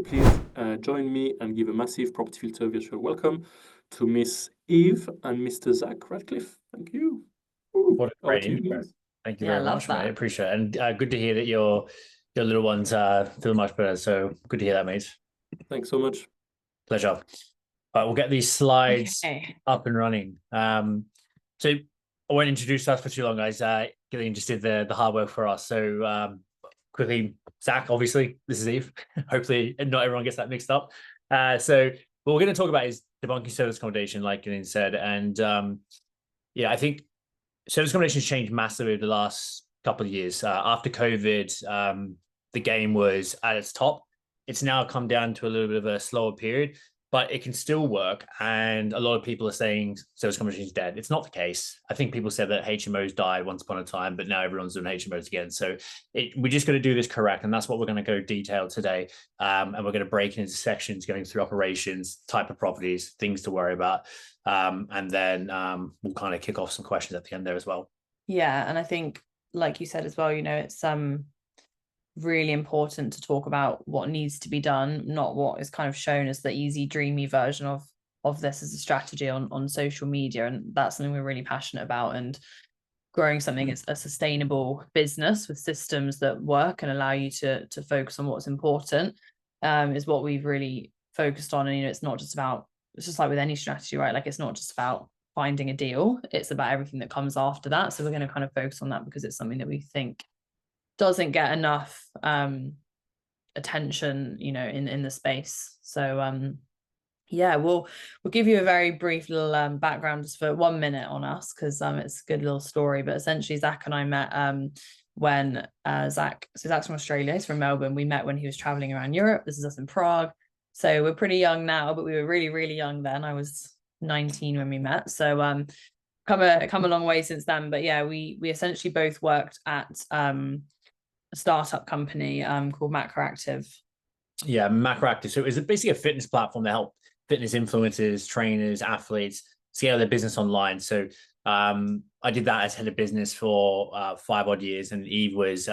Please join me and give a massive property filter virtual welcome to Miss Eve and Mr. Zac Ratcliffe. Thank you. What a Over great to you intro. guys. Thank you Yeah, I very love much, mate. I that. appreciate it. And good to hear that your little ones feel much better. So good to hear that, mate. Thanks so much. Pleasure. All right, we'll get these slides Okay. up and running. So I won't introduce us for too long, guys. Gillian just did the hard work for us. So quickly, Zac, obviously, this is Eve. Hopefully not everyone gets that mixed up. So what we're going to talk about is debunking service accommodation, like Gillian said. And I think service accommodation has changed massively over the last couple of years. After COVID, the game was at its top. It's now come down to a little bit of a slower period, but it can still work. And a lot of people are saying service accommodation is dead. It's not the case. I think people said that HMOs died once upon a time, but now everyone's doing HMOs again. So we're just going to do this correct. And that's what we're going to go detail today. And we're going to break into sections going through operations, type of properties, things to worry about. And then we'll kind of kick off some questions at the end there as well. Yeah, and I think, like you said as well, it's really important to talk about what needs to be done, not what is kind of shown as the easy, dreamy version of this as a strategy on social media. And that's something we're really passionate about. And growing something as a sustainable business with systems that work and allow you to focus on what's important is what we've really focused on. And it's not just about, it's just like with any strategy, right? Like it's not just about finding a deal, it's about everything that comes after that. So we're going to kind of focus on that because it's something that we think doesn't get enough attention, in the space. So we'll give you a very brief little background just for 1 minute on us, because it's a good little story. But essentially, Zac and I met when Zac's from Australia, he's from Melbourne. We met when he was traveling around Europe. This is us in Prague. So we're pretty young now, but we were really, really young then. I was 19 when we met. So come a long way since then. But yeah, we essentially both worked at a startup company called Macroactive. Yeah, Macroactive. So it was basically a fitness platform that helped fitness influencers, trainers, athletes scale their business online. So I did that as head of business for 5 odd years, and Eve was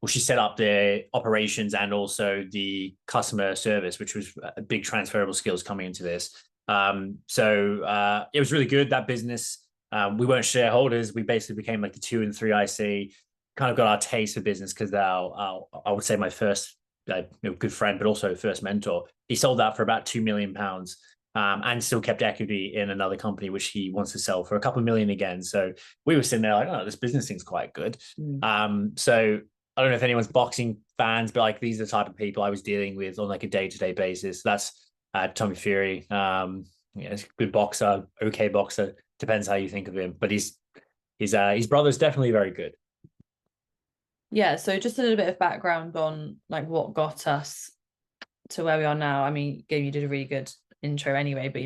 she set up the operations and also the customer service, which was a big transferable skills coming into this. So it was really good, that business. We weren't shareholders. We basically became like the 2 and 3 IC, kind of got our taste for business because I would say my first good friend, but also first mentor, he sold that for about £2 million and still kept equity in another company, which he wants to sell for a couple of million again. So we were sitting there like, oh, this business thing's quite good. So I don't know if anyone's boxing fans, but like these are the type of people I was dealing with on like a day-to-day basis. That's Tommy Fury. He's a good boxer, okay boxer, depends how you think of him, but his brother's definitely very good. Yeah, so just a little bit of background on like what got us to where we are now. I mean, Gabe, you did a really good intro anyway, but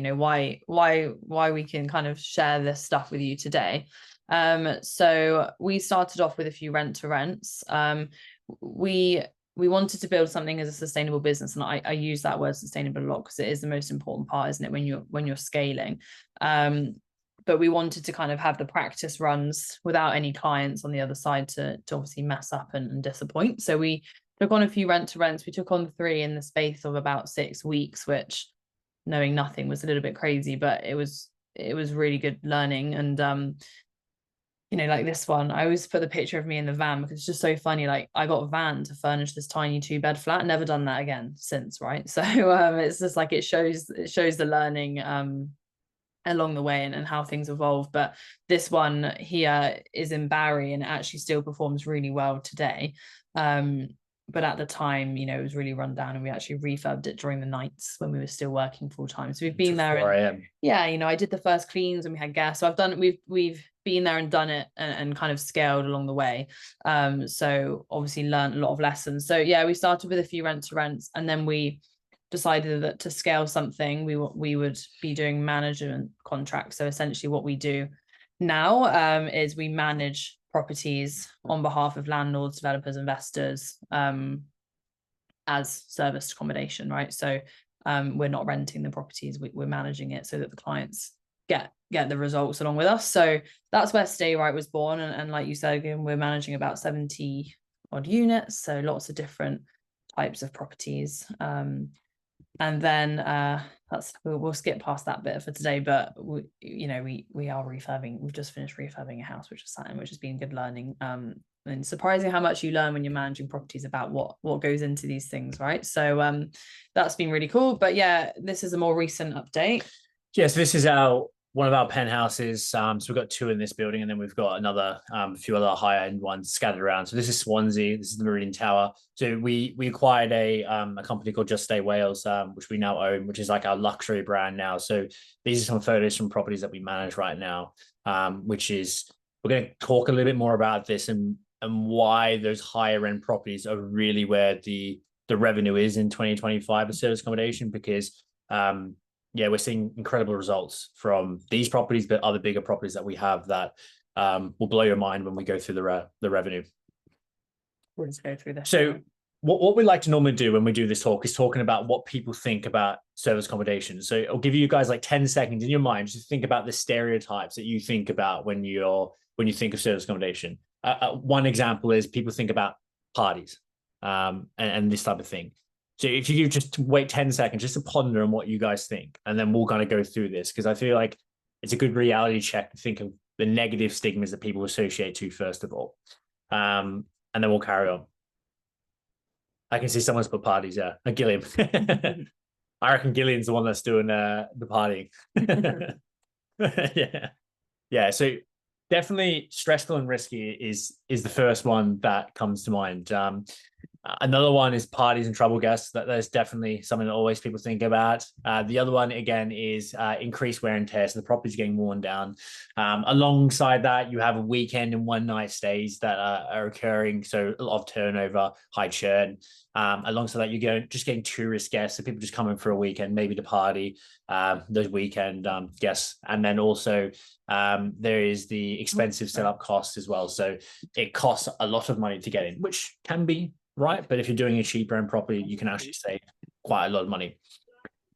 why we can kind of share this stuff with you today. So we started off with a few rent to rents. We wanted to build something as a sustainable business, and I use that word sustainable a lot because it is the most important part, isn't it, when you're scaling. But we wanted to kind of have the practice runs without any clients on the other side to obviously mess up and disappoint. So we took on a few rent to rents. We took on 3 in the space of about 6 weeks, which, knowing nothing, was a little bit crazy, but it was really good learning. And like this one, I always put the picture of me in the van because it's just so funny. Like I got a van to furnish this tiny 2-bed flat, never done that again since, right? So it's just like it shows the learning along the way and how things evolve. But this one here is in Barry and it actually still performs really well today. But at the time, it was really run down, and we actually refurbed it during the nights when we were still working full time. So we've been there. 4 a.m. Yeah, I did the first cleans and we had gas. So I've done it. We've been there and done it and kind of scaled along the way. So obviously learned a lot of lessons. So yeah, we started with a few rent to rents, and then we decided that to scale something, we would be doing management contracts. So essentially what we do now is we manage properties on behalf of landlords, developers, investors as serviced accommodation, right? So we're not renting the properties, we're managing it so that the clients get the results along with us. So that's where Stay Right was born. And like you said, again, we're managing about 70 odd units, so lots of different types of properties. And then we'll skip past that bit for today, but we are refurbing. We've just finished refurbing a house, which has been good learning. And surprising how much you learn when you're managing properties about what goes into these things, right? So that's been really cool. But yeah, this is a more recent update. Yes, this is one of our penthouses. So we've got 2 in this building, and then we've got another few other higher end ones scattered around. So this is Swansea. This is the Meridian Tower. So we acquired a company called Just Stay Wales, which we now own, which is like our luxury brand now. So these are some photos from properties that we manage right now, which is, we're going to talk a little bit more about this and why those higher end properties are really where the revenue is in 2025 of service accommodation, because we're seeing incredible results from these properties, but other bigger properties that we have that will blow your mind when we go through the revenue. We'll just go through this. So what we like to normally do when we do this talk is talking about what people think about service accommodation. So I'll give you guys like 10 seconds in your mind just to think about the stereotypes that you think about when you think of service accommodation. One example is people think about parties and this type of thing. So if you just wait 10 seconds just to ponder on what you guys think, and then we'll kind of go through this, because I feel like it's a good reality check to think of the negative stigmas that people associate to, first of all. And then we'll carry on. I can see someone's put parties, yeah. Gillian. I reckon Gillian's the one that's doing the partying. Yeah. So definitely stressful and risky is the first one that comes to mind. Another one is parties and trouble guests. That's definitely something that always people think about. The other one, again, is increased wear and tear. So the property's getting worn down. Alongside that, you have a weekend and one night stays that are occurring. So a lot of turnover, high churn. Alongside that, you're just getting tourist guests. So people just coming for a weekend, maybe to party, those weekend guests. And then also there is the expensive setup costs as well. So it costs a lot of money to get in, which can be right, but if you're doing a cheaper end property, you can actually save quite a lot of money.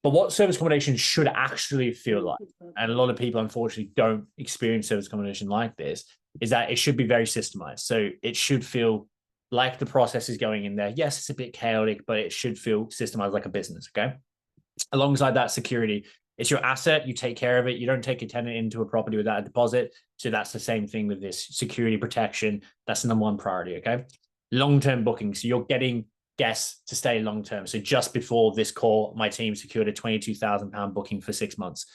But what service accommodation should actually feel like, and a lot of people unfortunately don't experience service accommodation like this, is that it should be very systemized. So it should feel like the process is going in there. Yes, it's a bit chaotic, but it should feel systemized like a business, okay? Alongside that, security. It's your asset. You take care of it. You don't take a tenant into a property without a deposit. So that's the same thing with this. Security, protection, that's the number one priority, okay? Long-term bookings. So you're getting guests to stay long-term. So just before this call, my team secured a £22,000 booking for 6 months.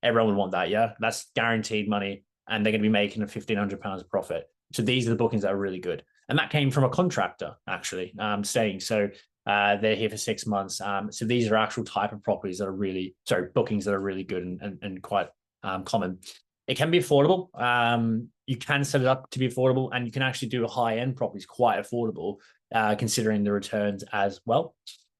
Everyone would want that, yeah? That's guaranteed money, and they're going to be making a £1,500 profit. So these are the bookings that are really good. And that came from a contractor, actually, staying. So they're here for 6 months. So these are actual type of properties that are really, bookings that are really good and quite common. It can be affordable. You can set it up to be affordable, and you can actually do high-end properties quite affordable, considering the returns as well.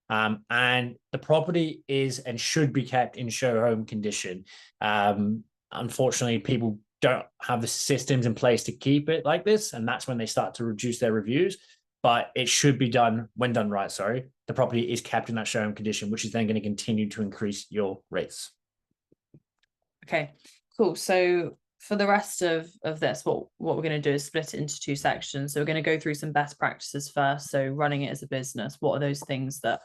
And the property is and should be kept in show home condition. Unfortunately, people don't have the systems in place to keep it like this, and that's when they start to reduce their reviews. But it should be done, when done right, the property is kept in that show home condition, which is then going to continue to increase your rates. Okay, cool. So for the rest of this, what we're going to do is split it into 2 sections. So we're going to go through some best practices first. So running it as a business, what are those things that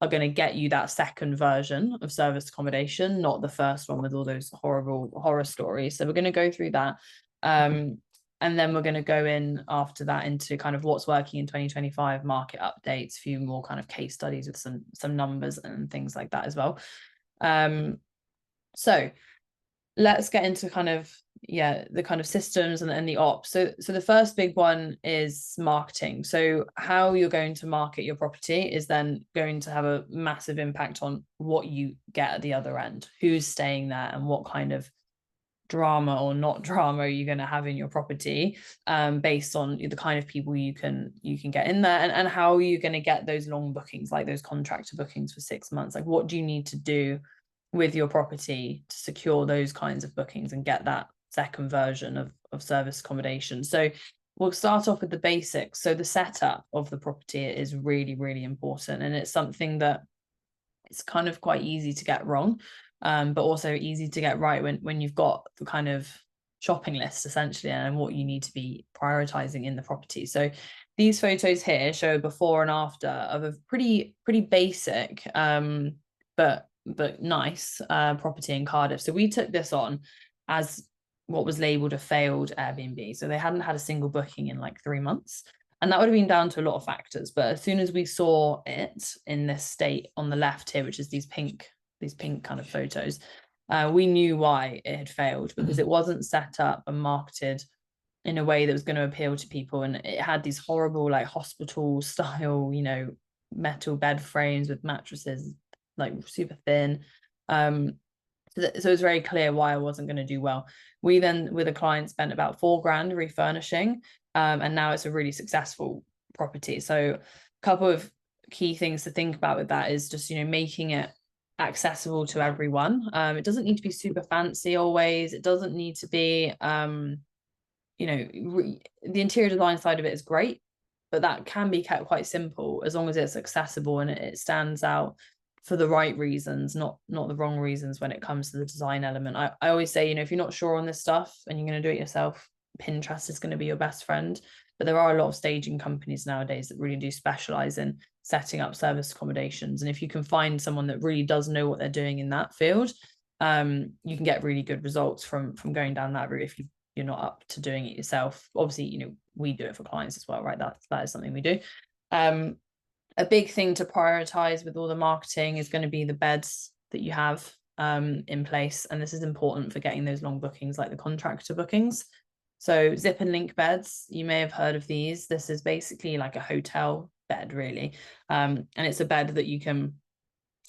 are going to get you that second version of service accommodation, not the first one with all those horrible horror stories. So we're going to go through that. And then we're going to go in after that into kind of what's working in 2025, market updates, a few more kind of case studies with some numbers and things like that as well. So let's get into kind of the kind of systems and the ops. So the first big one is marketing. So how you're going to market your property is then going to have a massive impact on what you get at the other end, who's staying there, and what kind of drama or not drama are you going to have in your property, based on the kind of people you can get in there, and how are you going to get those long bookings, like those contractor bookings for 6 months. Like, what do you need to do with your property to secure those kinds of bookings and get that second version of service accommodation? So we'll start off with the basics. So the setup of the property is really, really important, and it's something that it's kind of quite easy to get wrong, but also easy to get right when you've got the kind of shopping list essentially and what you need to be prioritizing in the property. So these photos here show a before and after of a pretty basic but nice property in Cardiff. So we took this on as what was labeled a failed Airbnb. So they hadn't had a single booking in like 3 months. And that would have been down to a lot of factors. But as soon as we saw it in this state on the left here, which is these pink kind of photos, we knew why it had failed, because it wasn't set up and marketed in a way that was going to appeal to people. And it had these horrible, like, hospital style, you know, metal bed frames with mattresses like super thin. So it was very clear why I wasn't going to do well. We then, with a client, spent about £4,000 refurnishing, and now it's a really successful property. So a couple of key things to think about with that is just, you know, making it accessible to everyone. It doesn't need to be super fancy always. It doesn't need to be you know, the interior design side of it is great, but that can be kept quite simple as long as it's accessible and it stands out for the right reasons, not the wrong reasons when it comes to the design element. I always say, you know, if you're not sure on this stuff and you're going to do it yourself, Pinterest is going to be your best friend. But there are a lot of staging companies nowadays that really do specialize in setting up service accommodations. And if you can find someone that really does know what they're doing in that field, you can get really good results from going down that route if you're not up to doing it yourself. Obviously, you know, we do it for clients as well, right? That is something we do. A big thing to prioritize with all the marketing is going to be the beds that you have in place. And this is important for getting those long bookings, like the contractor bookings. So zip and link beds, you may have heard of these. This is basically like a hotel bed, really. And it's a bed that you can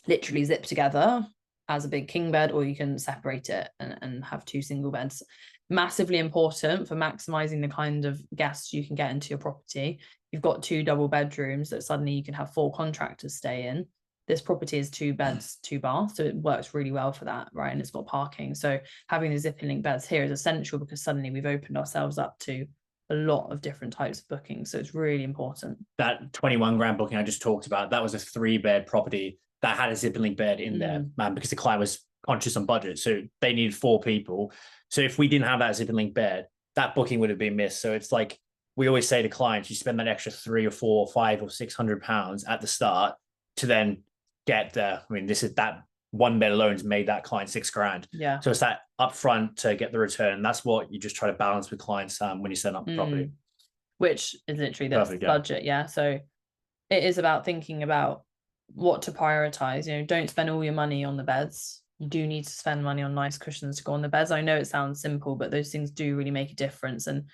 literally zip together as a big king bed, or you can separate it and have 2 single beds. Massively important for maximizing the kind of guests you can get into your property. You've got 2 double bedrooms that suddenly you can have 4 contractors stay in. This property is 2 beds, 2 baths, so it works really well for that, right? And it's got parking. So having the zip and link beds here is essential, because suddenly we've opened ourselves up to a lot of different types of bookings. So it's really important. That 21 grand booking I just talked about, that was a 3-bed property that had a zip and link bed in there, because the client was conscious on budget. So they needed 4 people. So if we didn't have that zip and link bed, that booking would have been missed. So it's like, we always say to clients, you spend that extra 3 or 4 or 5 or 600 pounds at the start to then get there. I mean, this is that 1 bed alone has made that client 6 grand. Yeah. So it's that upfront to get the return. That's what you just try to balance with clients when you set up the property. Which is literally the budget. Yeah. So it is about thinking about what to prioritize. You know, don't spend all your money on the beds. You do need to spend money on nice cushions to go on the beds. I know it sounds simple, but those things do really make a difference. And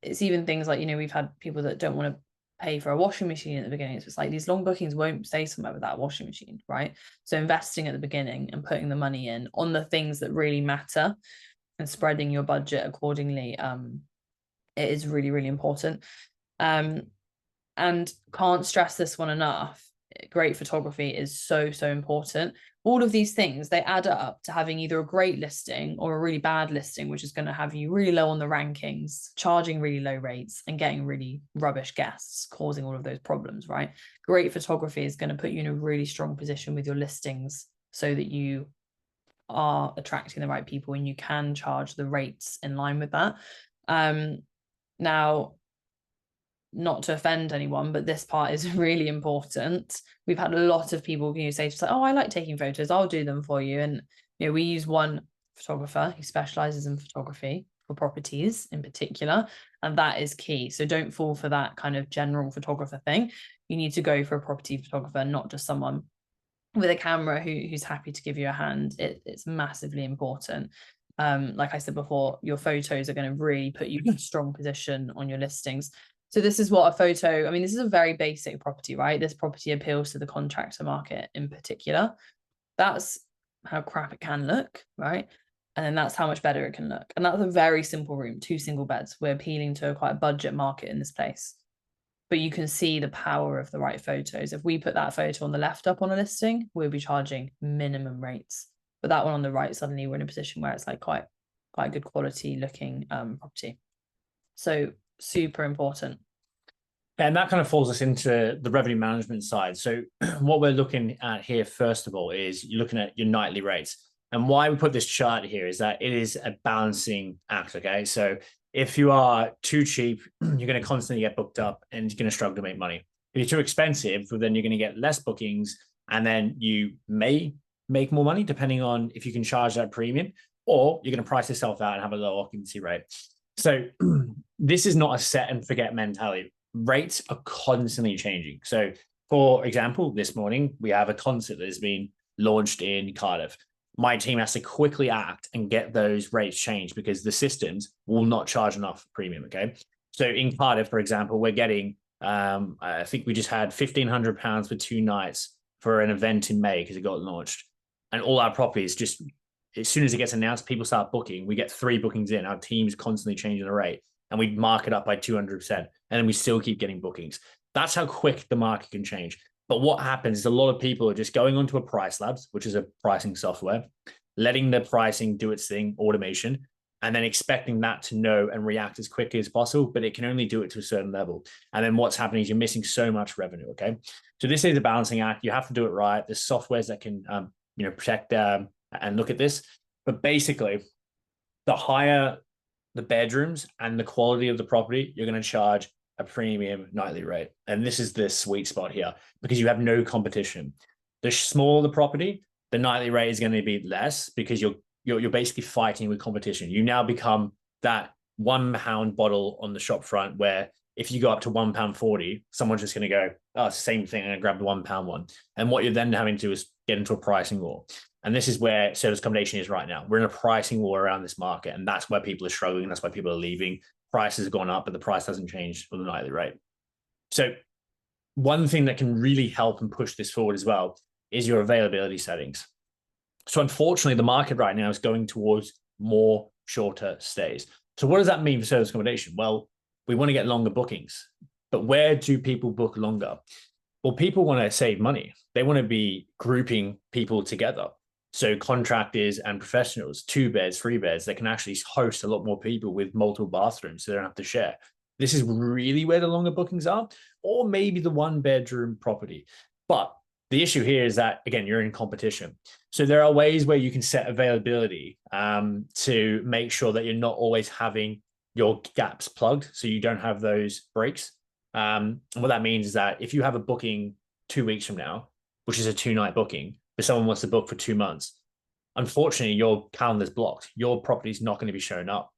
it's even things like, you know, we've had people that don't want to pay for a washing machine at the beginning. So it's like these long bookings won't stay somewhere without a washing machine, right? So investing at the beginning and putting the money in on the things that really matter and spreading your budget accordingly, it is really, really important. And can't stress this one enough. Great photography is so important. All of these things, they add up to having either a great listing or a really bad listing, which is going to have you really low on the rankings, charging really low rates and getting really rubbish guests, causing all of those problems, right? Great photography is going to put you in a really strong position with your listings so that you are attracting the right people and you can charge the rates in line with that. Now, not to offend anyone, but this part is really important. We've had a lot of people who say, oh, I like taking photos, I'll do them for you. And, you know, we use one photographer who specializes in photography for properties in particular, and that is key. So don't fall for that kind of general photographer thing. You need to go for a property photographer, not just someone with a camera who's happy to give you a hand. It's massively important. Like I said before, your photos are going to really put you in a strong position on your listings. So this is what a photo, I mean, this is a very basic property, right? This property appeals to the contractor market in particular. That's how crap it can look, right? And then that's how much better it can look. And that's a very simple room, 2 single beds. We're appealing to quite a budget market in this place. But you can see the power of the right photos. If we put that photo on the left up on a listing, we'll be charging minimum rates. But that one on the right, suddenly we're in a position where it's like quite good quality looking property. So super important. And that kind of falls us into the revenue management side. So what we're looking at here, first of all, is you're looking at your nightly rates. And why we put this chart here is that it is a balancing act, okay? So If you are too cheap, you're going to constantly get booked up and you're going to struggle to make money. If you're too expensive, well, then you're going to get less bookings, and then you may make more money depending on if you can charge that premium, or you're going to price yourself out and have a low occupancy rate. So this is not a set and forget mentality. Rates are constantly changing. So for example, this morning, we have a concert that has been launched in Cardiff. My team has to quickly act and get those rates changed because the systems will not charge enough premium, okay? So in Cardiff, for example, we're getting, I think we just had £1,500 for 2 nights for an event in May because it got launched. And all our properties, just as soon as it gets announced, people start booking. We get 3 bookings in. Our team's constantly changing the rate, and we mark it up by 200%. And then we still keep getting bookings. That's how quick the market can change. But what happens is a lot of people are just going onto a Price Labs, which is a pricing software, letting the pricing do its thing, automation, and then expecting that to know and react as quickly as possible, but it can only do it to a certain level. And then what's happening is you're missing so much revenue, okay? So this is a balancing act. You have to do it right. There's softwares that can protect and look at this. But basically, the higher the bedrooms and the quality of the property, you're going to charge a premium nightly rate. And this is the sweet spot here because you have no competition. The smaller the property, the nightly rate is going to be less because you're basically fighting with competition. You now become that £1 bottle on the shop front where if you go up to £1.40, someone's just going to go, oh, it's the same thing, and grab the £1 one. And what you're then having to do is get into a pricing war. And this is where service accommodation is right now. We're in a pricing war around this market, and that's where people are struggling. That's why people are leaving. Prices have gone up, but the price hasn't changed for the nightly rate. So one thing that can really help and push this forward as well is your availability settings. So unfortunately, the market right now is going towards more shorter stays. So what does that mean for service accommodation? Well, we want to get longer bookings, but where do people book longer? Well, people want to save money. They want to be grouping people together. So contractors and professionals, 2 beds, 3 beds, that can actually host a lot more people with multiple bathrooms so they don't have to share. This is really where the longer bookings are, or maybe the 1-bedroom property. But the issue here is that, again, you're in competition. So there are ways where you can set availability to make sure that you're not always having your gaps plugged, so you don't have those breaks. And what that means is that if you have a booking 2 weeks from now, which is a 2-night booking, but someone wants to book for 2 months, unfortunately, your calendar's blocked. Your property's not going to be shown up.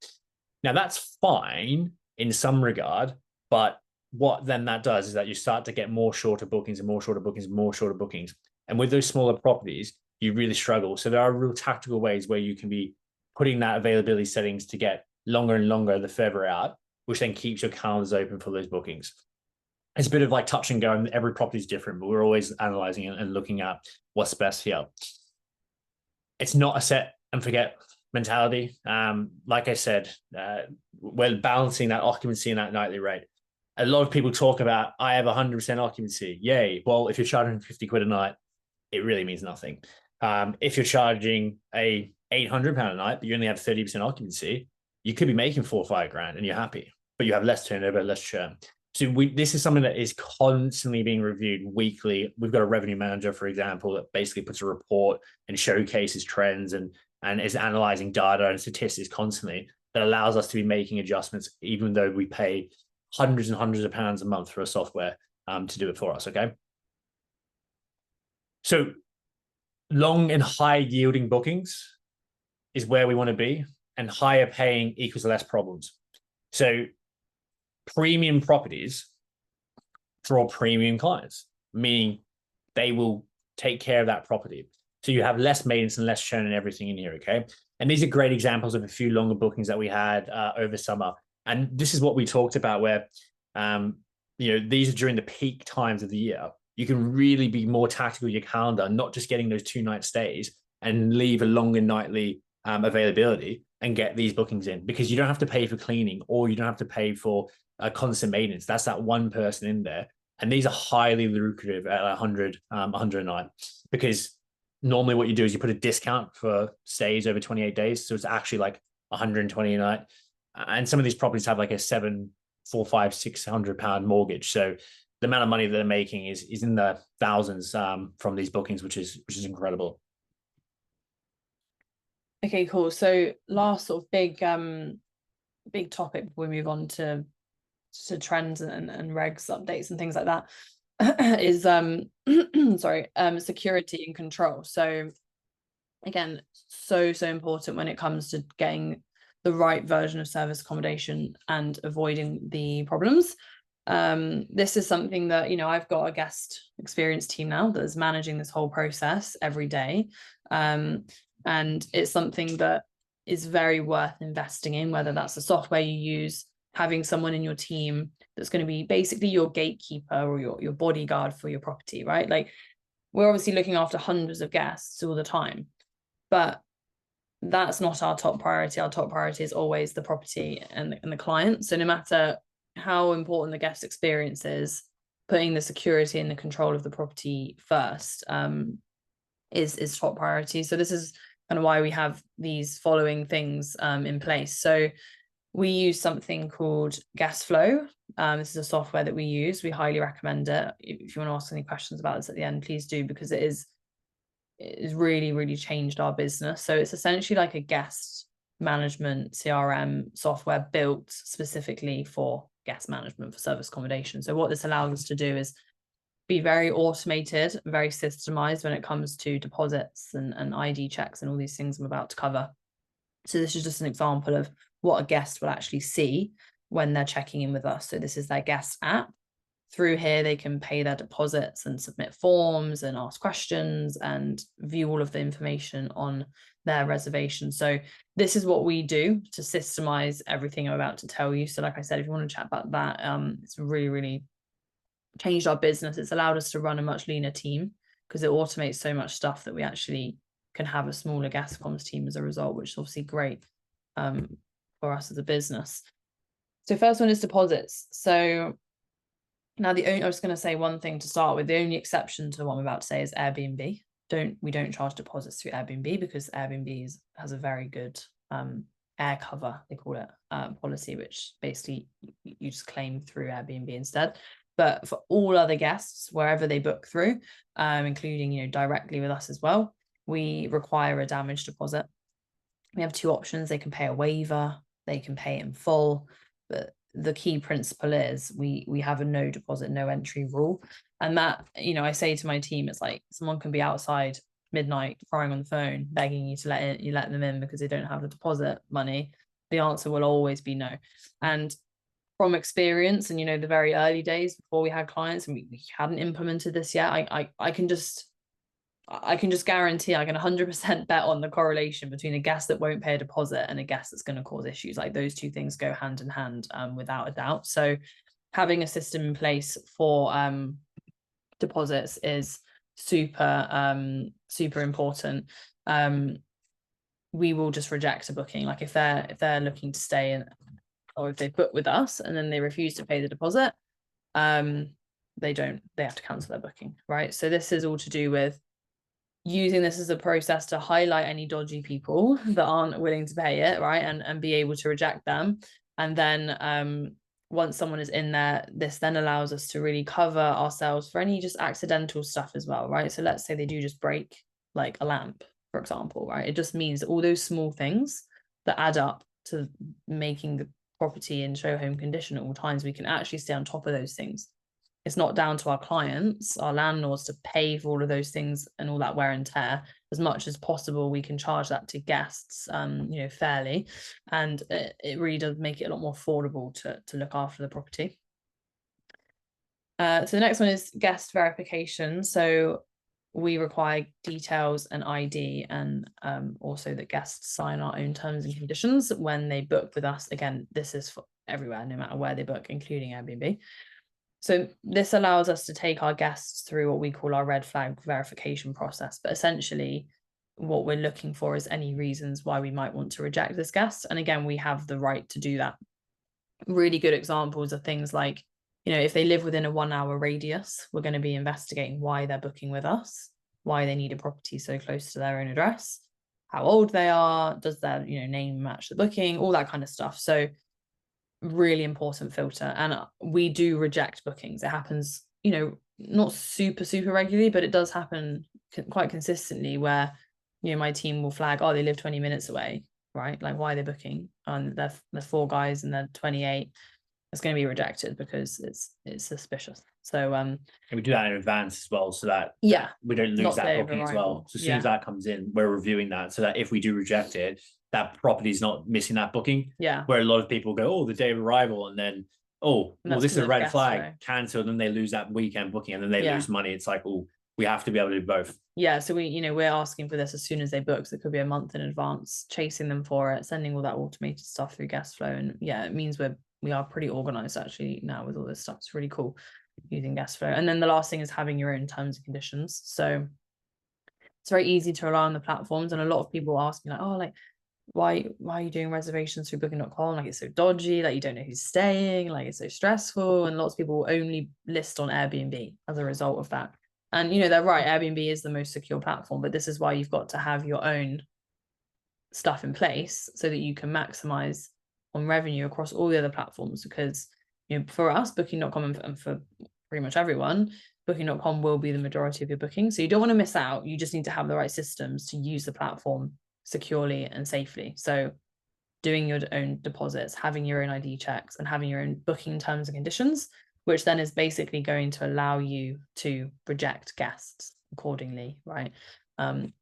Now, that's fine in some regard, but what then that does is that you start to get more shorter bookings and more shorter bookings and more shorter bookings. And with those smaller properties, you really struggle. So there are real tactical ways where you can be putting that availability settings to get longer and longer the further out, which then keeps your calendars open for those bookings. It's a bit of like touch and go, and every property is different, but we're always analyzing and looking at what's best here. It's not a set and forget mentality. Like I said, we're balancing that occupancy and that nightly rate. A lot of people talk about, I have 100% occupancy. Yay. Well, if you're charging 50 quid a night, it really means nothing. If you're charging a £800 a night, but you only have 30% occupancy, you could be making 4 or 5 grand and you're happy, but you have less turnover, less churn. So this is something that is constantly being reviewed weekly. We've got a revenue manager, for example, that basically puts a report and showcases trends and is analyzing data and statistics constantly that allows us to be making adjustments, even though we pay hundreds and hundreds of pounds a month for a software to do it for us, okay? So long and high yielding bookings is where we want to be, and higher paying equals less problems. So premium properties draw premium clients, meaning they will take care of that property. So you have less maintenance and less churn and everything in here, okay? And these are great examples of a few longer bookings that we had over summer. And this is what we talked about where, these are during the peak times of the year. You can really be more tactical with your calendar, not just getting those 2-night stays and leave a longer nightly availability and get these bookings in, because you don't have to pay for cleaning or you don't have to pay for constant maintenance. That's that one person in there. And these are highly lucrative at 100 a night, because normally what you do is you put a discount for stays over 28 days. So it's actually like 120 a night. And some of these properties have like a £700, £400, £600 mortgage. So the amount of money that they're making is in the thousands from these bookings, which is incredible. Okay, cool. So last sort of big big topic before we move on to trends and regs updates and things like that is sorry, security and control. So again, so important when it comes to getting the right version of service accommodation and avoiding the problems. This is something that, you know, I've got a guest experience team now that is managing this whole process every day. And it's something that is very worth investing in, whether that's the software you use, having someone in your team that's going to be basically your gatekeeper or your bodyguard for your property, right? Like, we're obviously looking after hundreds of guests all the time, but that's not our top priority. Our top priority is always the property and the client. So no matter how important the guest experience is, putting the security and the control of the property first is top priority. So this is kind of why we have these following things in place. So we use something called Guest Flow. This is a software that we use. We highly recommend it. If you want to ask any questions about this at the end, please do, because it has really changed our business. So it's essentially like a guest management CRM software built specifically for guest management for service accommodation. So what this allows us to do is be very automated, very systemized when it comes to deposits and ID checks and all these things I'm about to cover. So this is just an example of what a guest will actually see when they're checking in with us. So this is their guest app. Through here, they can pay their deposits and submit forms and ask questions and view all of the information on their reservation. So this is what we do to systemize everything I'm about to tell you. So like I said, if you want to chat about that, it's really changed our business. It's allowed us to run a much leaner team because it automates so much stuff that we actually can have a smaller guest comms team as a result, which is obviously great for us as a business. So first one is deposits. So now I was going to say one thing to start with. The only exception to what I'm about to say is Airbnb. We don't charge deposits through Airbnb because Airbnb has a very good air cover, they call it, policy, which basically you just claim through Airbnb instead. But for all other guests, wherever they book through, including, you know, directly with us as well, we require a damage deposit. We have two options. They can pay a waiver, they can pay in full, but the key principle is we have a no deposit, no entry rule. And that, you know, I say to my team, it's like someone can be outside midnight crying on the phone, begging you to let them in because they don't have the deposit money. The answer will always be no. And from experience, and, you know, the very early days before we had clients and we hadn't implemented this yet, I can just guarantee, I can 100% bet on the correlation between a guest that won't pay a deposit and a guest that's going to cause issues. Like, those two things go hand in hand without a doubt. So having a system in place for deposits is super important. We will just reject a booking. Like, if they're looking to stay in, or if they book with us and then they refuse to pay the deposit, they have to cancel their booking, right? So this is all to do with using this as a process to highlight any dodgy people that aren't willing to pay it, right? And be able to reject them. And then once someone is in there, this then allows us to really cover ourselves for any just accidental stuff as well, right? So let's say they do just break like a lamp, for example, right? It just means all those small things that add up to making the property in show home condition at all times, we can actually stay on top of those things. It's not down to our clients, our landlords, to pay for all of those things and all that wear and tear. As much as possible, we can charge that to guests, you know, fairly, and it really does make it a lot more affordable to look after the property. So the next one is guest verification. So we require details and ID, and also that guests sign our own terms and conditions when they book with us. Again, this is for everywhere, no matter where they book, including Airbnb. So this allows us to take our guests through what we call our red flag verification process. But essentially, what we're looking for is any reasons why we might want to reject this guest. And again, we have the right to do that. Really good examples are things like, you know, if they live within a 1 hour radius, we're going to be investigating why they're booking with us, why they need a property so close to their own address, how old they are, does their, you know, name match the booking, all that kind of stuff. So really important filter. And we do reject bookings. It happens, you know, not super regularly, but it does happen quite consistently where, you know, my team will flag, oh, they live 20 minutes away, right? Like, why are they booking? And they're 4 guys and they're 28. It's going to be rejected because it's suspicious. So and we do that in advance as well, so that yeah, we don't lose not that day of booking as arrival. well. So as soon as that comes in, we're reviewing that so that if we do reject it, that property is not missing that booking. Yeah. Where a lot of people go, oh, the day of arrival, and then well, this is a red flag, cancel, and then they lose that weekend booking, and then they lose money. It's like, oh, we have to be able to do both. Yeah, so we're asking for this as soon as they book. So it could be a month in advance, chasing them for it, sending all that automated stuff through guest flow, and yeah, it means we are pretty organized actually now with all this stuff. It's really cool using guest flow. And then the last thing is having your own terms and conditions. So it's very easy to rely on the platforms, and a lot of people ask me like, oh, like why are you doing reservations through booking.com? Like, it's so dodgy, like you don't know who's staying, like it's so stressful. And lots of people only list on Airbnb as a result of that. And they're right, Airbnb is the most secure platform, but this is why you've got to have your own stuff in place so that you can maximize on revenue across all the other platforms. Because for us, booking.com, and for pretty much everyone, booking.com will be the majority of your booking. So you don't want to miss out. You just need to have the right systems to use the platform securely and safely. So doing your own deposits, having your own ID checks, and having your own booking terms and conditions, which then is basically going to allow you to reject guests accordingly, right?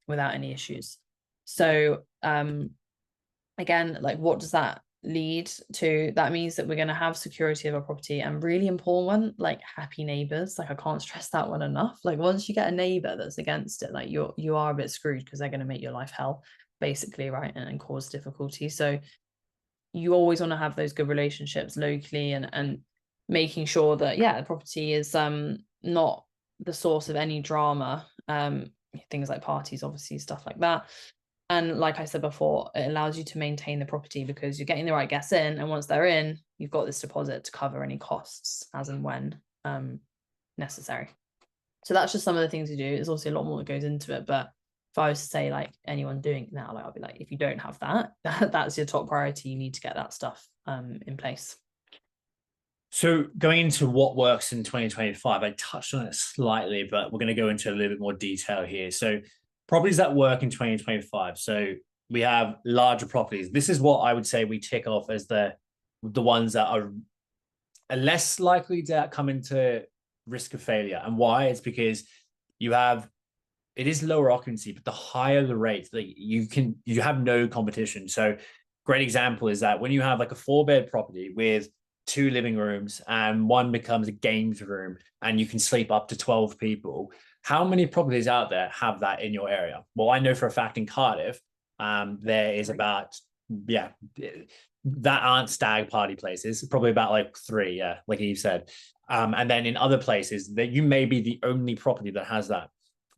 Without any issues. So again, like, what does that lead to? That means that we're going to have security of our property, and really important one, like happy neighbors. Like, I can't stress that one enough. Like, once you get a neighbor that's against it, like you are a bit screwed, because they're going to make your life hell basically, right? And cause difficulty. So you always want to have those good relationships locally, and making sure that the property is not the source of any drama, things like parties, obviously, stuff like that. And like I said before, it allows you to maintain the property because you're getting the right guests in, and once they're in, you've got this deposit to cover any costs as and when necessary. So that's just some of the things we do. There's obviously a lot more that goes into it, but if I was to say, like, anyone doing it now, like, I'll be like, if you don't have that, that's your top priority. You need to get that stuff in place. So going into what works in 2025, I touched on it slightly, but we're going to go into a little bit more detail here. So properties that work in 2025. So we have larger properties. This is what I would say we tick off as the ones that are less likely to come into risk of failure. And why? It's because it is lower occupancy, but the higher the rate, that you have no competition. So great example is that when you have like a 4-bed property with 2 living rooms and one becomes a games room and you can sleep up to 12 people, how many properties out there have that in your area? Well, I know for a fact in Cardiff, there is about, that aren't stag party places, probably about like 3, like Eve said. And then in other places that you may be the only property that has that.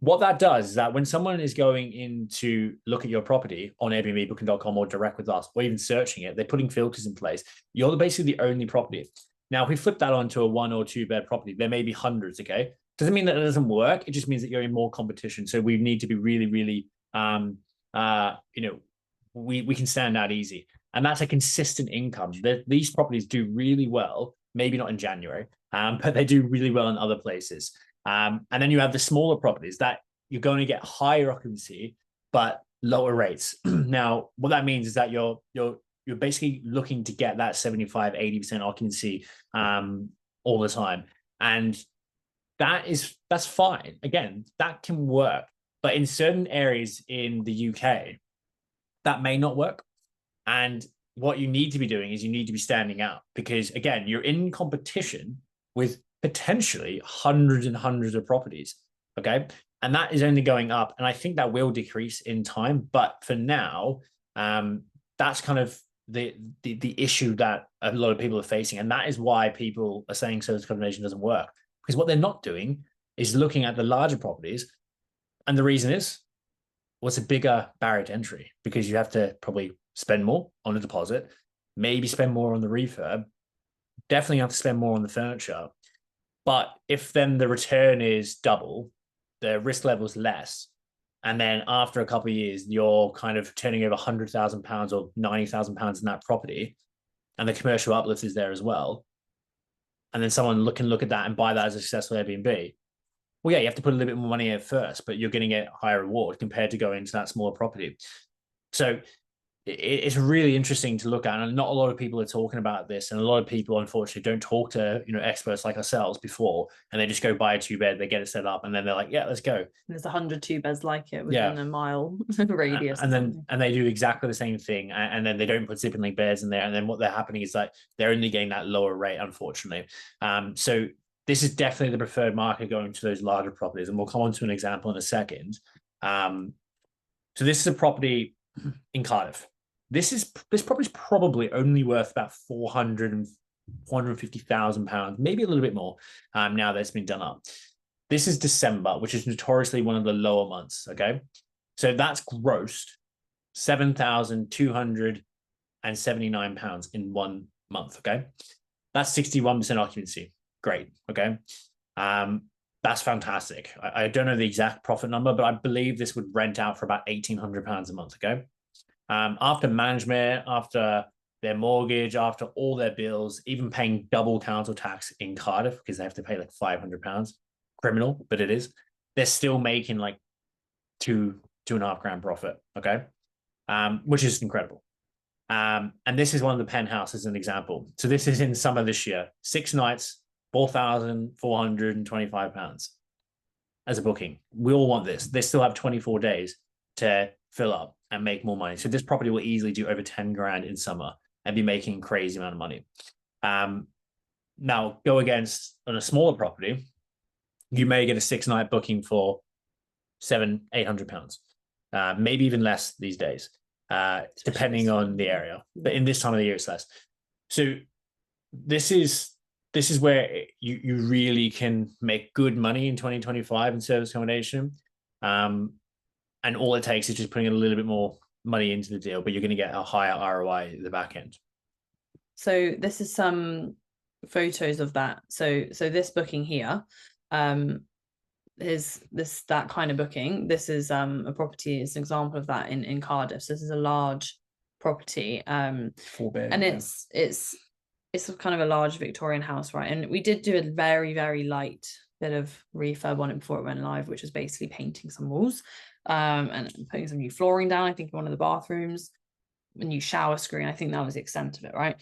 What that does is that when someone is going in to look at your property on Airbnb, booking.com, or direct with us, or even searching it, they're putting filters in place. You're basically the only property. Now, if we flip that onto a 1 or 2 bed property, there may be hundreds, okay? Doesn't mean that it doesn't work. It just means that you're in more competition. So we need to be really, really, we can stand out easy. And that's a consistent income. These properties do really well, maybe not in January, but they do really well in other places. And then you have the smaller properties that you're going to get higher occupancy, but lower rates. Now, what that means is that you're basically looking to get that 75, 80% occupancy all the time. And that's fine. Again, that can work. But in certain areas in the UK, that may not work. And what you need to be doing is you need to be standing out, because again, you're in competition with potentially hundreds and hundreds of properties. Okay. And that is only going up. And I think that will decrease in time. But for now, that's kind of the issue that a lot of people are facing. And that is why people are saying serviced accommodation doesn't work. Because what they're not doing is looking at the larger properties. And the reason is, what's a bigger barrier to entry? Because you have to probably spend more on a deposit, maybe spend more on the refurb, definitely have to spend more on the furniture. But if then the return is double, the risk level is less, and then after a couple of years, you're kind of turning over £100,000 or £90,000 in that property, and the commercial uplift is there as well, and then someone can look at that and buy that as a successful Airbnb. Well, yeah, you have to put a little bit more money in first, but you're going to get a higher reward compared to going to that smaller property. So it's really interesting to look at, and not a lot of people are talking about this, and a lot of people unfortunately don't talk to experts like ourselves before, and they just go buy a 2-bed, they get it set up, and then they're like, yeah, let's go. There's 100 2-beds like it within a mile radius, and they do exactly the same thing, and then they don't put sleeping link beds in there, and then what they're happening is like they're only getting that lower rate, unfortunately. So this is definitely the preferred market going to those larger properties, and we'll come on to an example in a second. So this is a property in Cardiff. This property is probably only worth about £450,000, maybe a little bit more, now that it's been done up. This is December, which is notoriously one of the lower months. Okay, so that's grossed £7,279 in 1 month. Okay, that's 61% occupancy. Great. Okay, that's fantastic. I don't know the exact profit number, but I believe this would rent out for about £1,800 a month. Okay. After management, after their mortgage, after all their bills, even paying double council tax in Cardiff, because they have to pay like £500, criminal, but it is, they're still making like £2.5 profit. Okay. Which is incredible. And this is one of the penthouses, as an example. So this is in summer this year, 6 nights, £4,425 as a booking. We all want this. They still have 24 days to fill up and make more money. So this property will easily do over 10 grand in summer and be making a crazy amount of money. Now go against on a smaller property, you may get a 6-night booking for £700-800, maybe even less these days, depending on the area. But in this time of the year, it's less. So this is where you really can make good money in 2025 in service accommodation. And all it takes is just putting a little bit more money into the deal, but you're going to get a higher ROI at the back end. So this is some photos of that. So this booking here is that kind of booking. This is a property. It's an example of that in Cardiff. So this is a large property. 4-bed, and it's kind of a large Victorian house, right? And we did do a very, very light bit of refurb on it before it went live, which was basically painting some walls. And putting some new flooring down, I think, in one of the bathrooms, a new shower screen. I think that was the extent of it, right?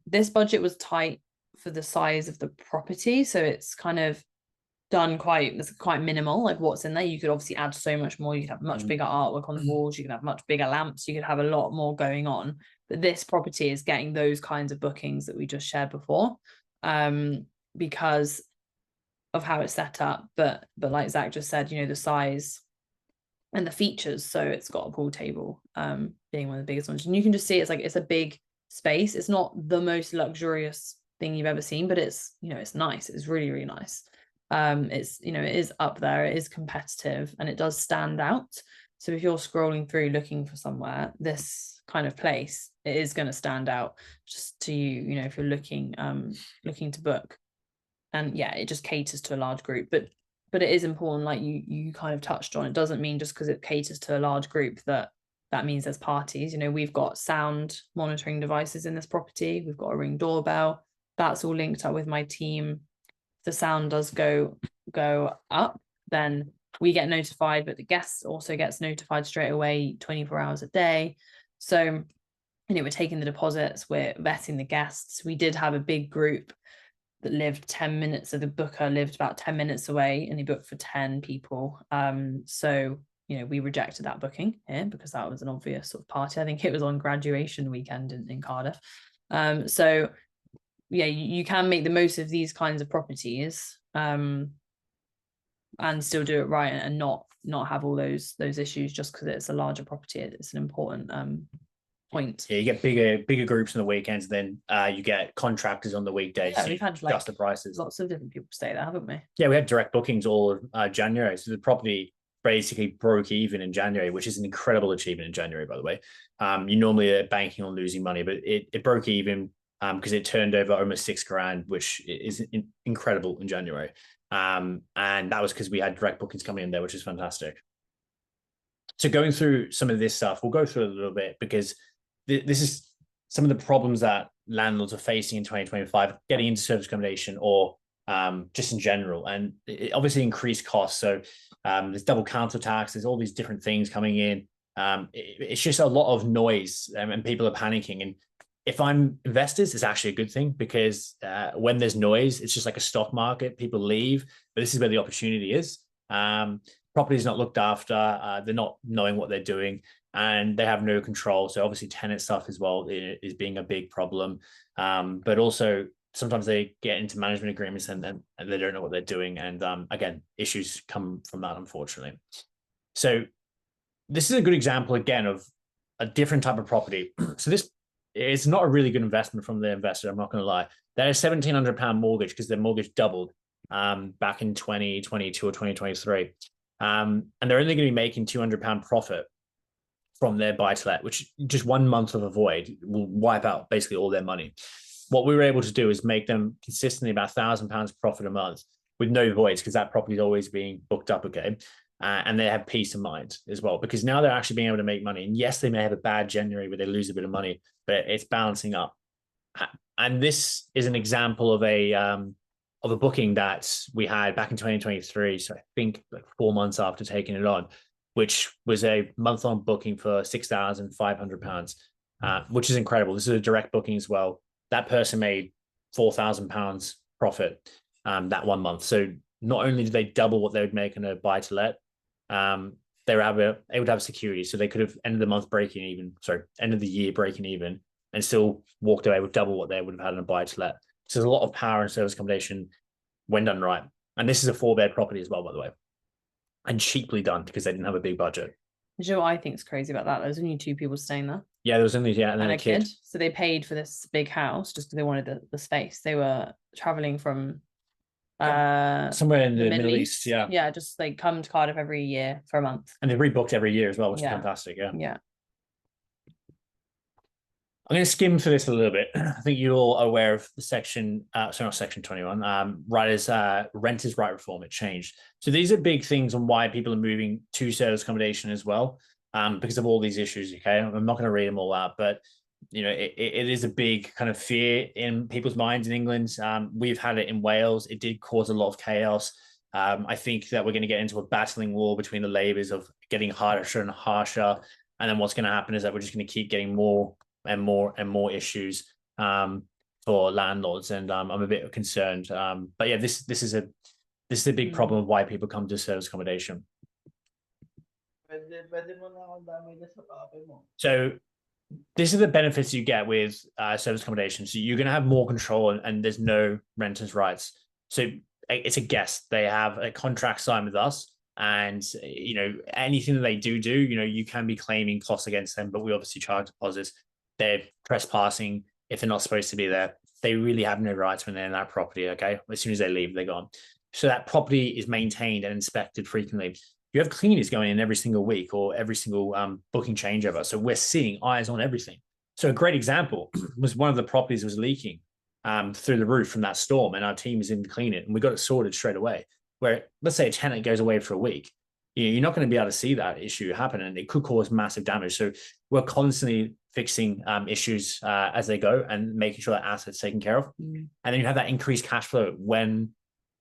This budget was tight for the size of the property, so it's kind of done quite minimal, like what's in there. You could obviously add so much more. You could have much bigger artwork on the walls, you could have much bigger lamps, you could have a lot more going on. But this property is getting those kinds of bookings that we just shared before, because of how it's set up. But like Zac just said, the size and the features. So it's got a pool table, being one of the biggest ones, and you can just see it's a big space. It's not the most luxurious thing you've ever seen, but it's it's nice. It's really, really nice. It's it is up there, it is competitive, and it does stand out. So if you're scrolling through looking for somewhere, this kind of place, it is going to stand out just to you, if you're looking to book. And yeah, it just caters to a large group, but it is important, like you kind of touched on. It doesn't mean just because it caters to a large group that means there's parties. We've got sound monitoring devices in this property. We've got a Ring doorbell. That's all linked up with my team. If the sound does go up, then we get notified, but the guest also gets notified straight away, 24 hours a day. So, we're taking the deposits, we're vetting the guests. We did have a big group that lived 10 minutes. So the booker lived about 10 minutes away, and he booked for 10 people. So, we rejected that booking here because that was an obvious sort of party. I think it was on graduation weekend in Cardiff. So yeah, you can make the most of these kinds of properties, and still do it right, and not have all those issues just because it's a larger property. It's an important point. Yeah, you get bigger groups on the weekends, then you get contractors on the weekdays. Yeah, we've had just the prices. Lots of different people stay there, haven't we? Yeah, we had direct bookings all of January. So the property basically broke even in January, which is an incredible achievement in January, by the way. You normally are banking on losing money, but it broke even because it turned over almost £6,000, which is incredible in January. And that was because we had direct bookings coming in there, which is fantastic. So going through some of this stuff, we'll go through it a little bit because this is some of the problems that landlords are facing in 2025, getting into service accommodation or just in general. And it obviously increased costs. So there's double council tax, there's all these different things coming in. It's just a lot of noise, and people are panicking. And if I'm investors, it's actually a good thing, because when there's noise, it's just like a stock market. People leave, but this is where the opportunity is. Property is not looked after. They're not knowing what they're doing, and they have no control. So obviously tenant stuff as well is being a big problem. But also sometimes they get into management agreements and they don't know what they're doing. And again, issues come from that, unfortunately. So this is a good example, again, of a different type of property. So this is not a really good investment from the investor, I'm not going to lie. They had a £1,700 mortgage because their mortgage doubled back in 2022 or 2023. And they're only going to be making £200 profit from their buy-to-let, which just 1 month of a void will wipe out basically all their money. What we were able to do is make them consistently about £1,000 profit a month with no voids, because that property is always being booked up, okay? And they have peace of mind as well, because now they're actually being able to make money. And yes, they may have a bad January where they lose a bit of money, but it's balancing up. And this is an example of a booking that we had back in 2023. So I think like 4 months after taking it on, which was a month-long booking for £6,500, which is incredible. This is a direct booking as well. That person made £4,000 profit that 1 month. So not only did they double what they would make on a buy-to-let, they were able to have security. So they could have ended the year breaking even, and still walked away with double what they would have had on a buy-to-let. So there's a lot of power in service accommodation when done right. And this is a 4-bed property as well, by the way, and cheaply done because they didn't have a big budget. Do you know what I think is crazy about that? There's only 2 people staying there. Yeah, there was only and then a kid. So they paid for this big house just because they wanted the space. They were traveling from somewhere in the Middle East. Yeah, just like come to Cardiff every year for a month. And they rebooked every year as well, which is fantastic. Yeah. I'm going to skim through this a little bit. I think you're all aware of the section, not section 21, renters' right reform. It changed. So these are big things on why people are moving to service accommodation as well, because of all these issues. Okay, I'm not going to read them all out, but it is a big kind of fear in people's minds in England. We've had it in Wales. It did cause a lot of chaos. I think that we're going to get into a battling war between the Labours of getting harsher and harsher. And then what's going to happen is that we're just going to keep getting more and more issues for landlords. And I'm a bit concerned. But yeah, this is a big problem of why people come to service accommodation. So these are the benefits you get with service accommodation. So you're going to have more control, and there's no renters' rights. So it's a guest. They have a contract signed with us, and anything that they do, you can be claiming costs against them. But we obviously charge deposits. They're trespassing if they're not supposed to be there. They really have no rights when they're in that property. Okay, as soon as they leave, they're gone. So that property is maintained and inspected frequently. You have cleaners going in every single week or every single booking changeover. So we're seeing eyes on everything. So a great example was one of the properties was leaking through the roof from that storm, and our team is in to clean it, and we got it sorted straight away. Where let's say a tenant goes away for a week, you're not going to be able to see that issue happen, and it could cause massive damage. So we're constantly fixing issues as they go and making sure that asset's taken care of. And then you have that increased cash flow when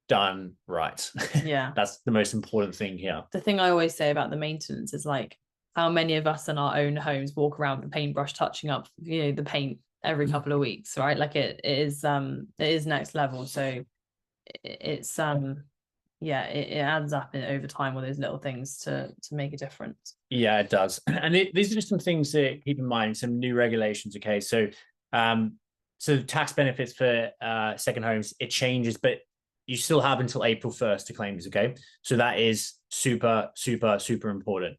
done right. Yeah. That's the most important thing here. The thing I always say about the maintenance is like, how many of us in our own homes walk around with a paintbrush touching up the paint every couple of weeks, right? Like it is next level. So it's it adds up over time, all those little things to make a difference. Yeah, it does. And these are just some things to keep in mind, some new regulations. Okay, so tax benefits for second homes, it changes, but you still have until April 1st to claim these. Okay, so that is super important.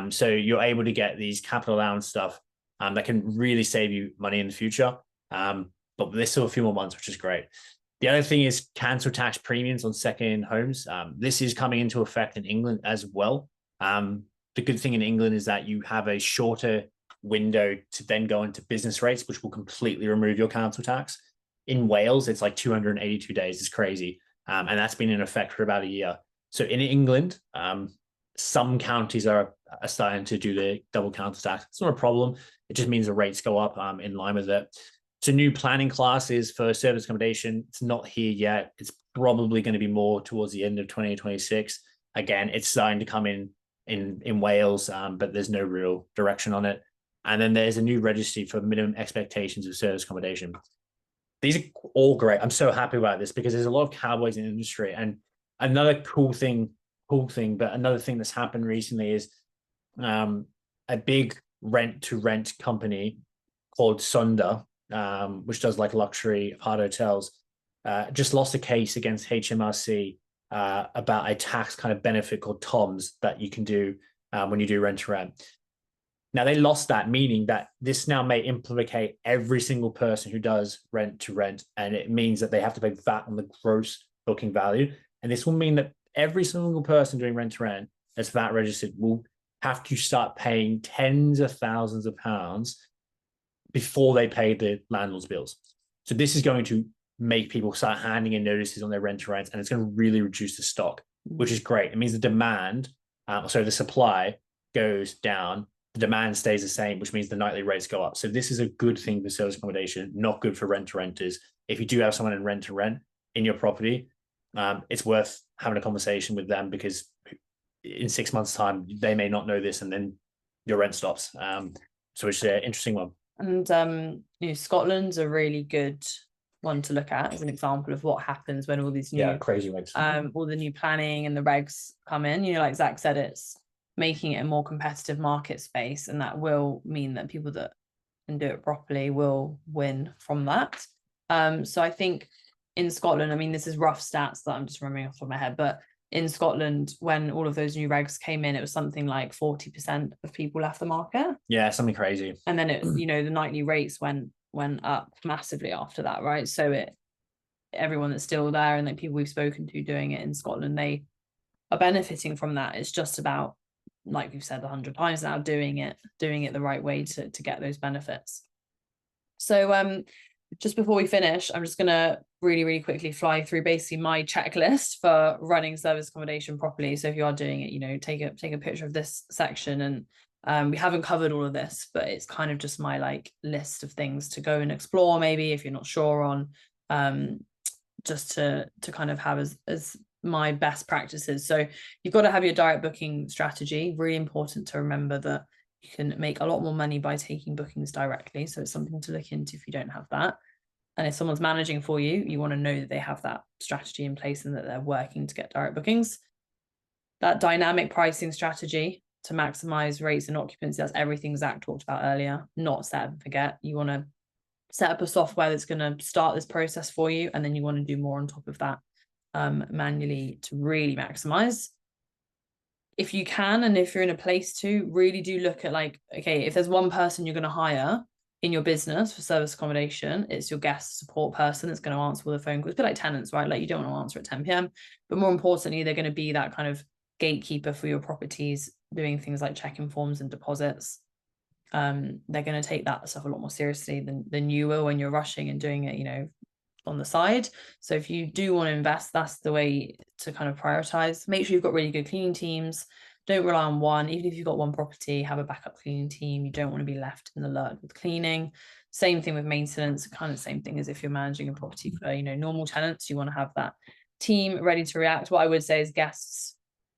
So you're able to get these capital allowance stuff that can really save you money in the future. But there's still a few more months, which is great. The other thing is cancel tax premiums on second homes. This is coming into effect in England as well. The good thing in England is that you have a shorter window to then go into business rates, which will completely remove your council tax. In Wales, it's like 282 days. It's crazy. And that's been in effect for about a year. So in England, some counties are starting to do the double council tax. It's not a problem. It just means the rates go up in line with it. So new planning classes for service accommodation. It's not here yet. It's probably going to be more towards the end of 2026. Again, it's starting to come in in Wales, but there's no real direction on it. And then there's a new registry for minimum expectations of service accommodation. These are all great. I'm so happy about this because there's a lot of cowboys in the industry. And another cool thing, but another thing that's happened recently is a big rent company called Sunder, which does like luxury hard hotels, just lost a case against HMRC about a tax kind of benefit called TOMS that you can do when you do rent to rent. Now they lost that, meaning that this now may implicate every single person who does rent to rent, and it means that they have to pay VAT on the gross booking value. And this will mean that every single person doing rent to rent that's VAT registered will have to start paying tens of thousands of pounds before they pay the landlord's bills. So this is going to make people start handing in notices on their rent to rent, and it's going to really reduce the stock, which is great. It means the demand, the supply goes down, the demand stays the same, which means the nightly rates go up. So this is a good thing for service accommodation, not good for rent to renters. If you do have someone in rent to rent in your property, it's worth having a conversation with them, because in 6 months' time, they may not know this, and then your rent stops. So it's an interesting one. And Scotland's a really good one to look at as an example of what happens when all these new crazy regs, all the new planning and the regs come in. Like Zac said, it's making it a more competitive market space, and that will mean that people that can do it properly will win from that. So I think in Scotland, I mean, this is rough stats that I'm just remembering off the top of my head, but in Scotland, when all of those new regs came in, it was something like 40% of people left the market. Yeah, something crazy. And then it, the nightly rates went up massively after that, right? So everyone that's still there, and like people we've spoken to doing it in Scotland, they are benefiting from that. It's just about, like we've said 100 times now, doing it the right way to get those benefits. So just before we finish, I'm just gonna really, really quickly fly through basically my checklist for running service accommodation properly. So if you are doing it, take a picture of this section. And we haven't covered all of this, but it's kind of just my like list of things to go and explore, maybe if you're not sure on, just to kind of have as my best practices. So you've got to have your direct booking strategy. Really important to remember that you can make a lot more money by taking bookings directly. So it's something to look into if you don't have that. And if someone's managing for you, you want to know that they have that strategy in place and that they're working to get direct bookings. That dynamic pricing strategy to maximize rates and occupancy, that's everything Zac talked about earlier. Not set and forget. You want to set up a software that's going to start this process for you, and then you want to do more on top of that manually to really maximize. If you can, and if you're in a place to, really do look at like, okay, if there's one person you're going to hire in your business for service accommodation, it's your guest support person that's going to answer all the phone calls. It's a bit like tenants, right? Like you don't want to answer at 10 p.m. But more importantly, they're going to be that kind of gatekeeper for your properties, doing things like checking forms and deposits. They're going to take that stuff a lot more seriously than you will when you're rushing and doing it, on the side. So if you do want to invest, that's the way to kind of prioritize. Make sure you've got really good cleaning teams. Don't rely on one. Even if you've got one property, have a backup cleaning team. You don't want to be left in the lurch with cleaning. Same thing with maintenance, kind of same thing as if you're managing a property for, normal tenants. You want to have that team ready to react. What I would say is guests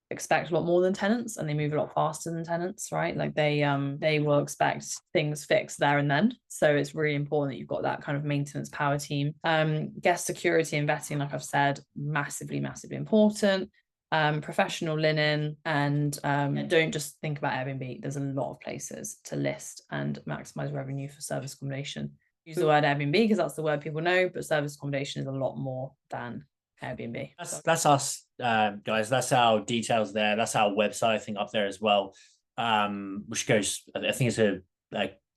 expect a lot more than tenants, and they move a lot faster than tenants, right? Like they will expect things fixed there and then. So it's really important that you've got that kind of maintenance power team. Guest security and vetting, like I've said, massively important. Professional linen, and don't just think about Airbnb. There's a lot of places to list and maximize revenue for service accommodation. Use the word Airbnb because that's the word people know, but service accommodation is a lot more than Airbnb. That's us, guys. That's our details there. That's our website, I think, up there as well, which goes, I think it's a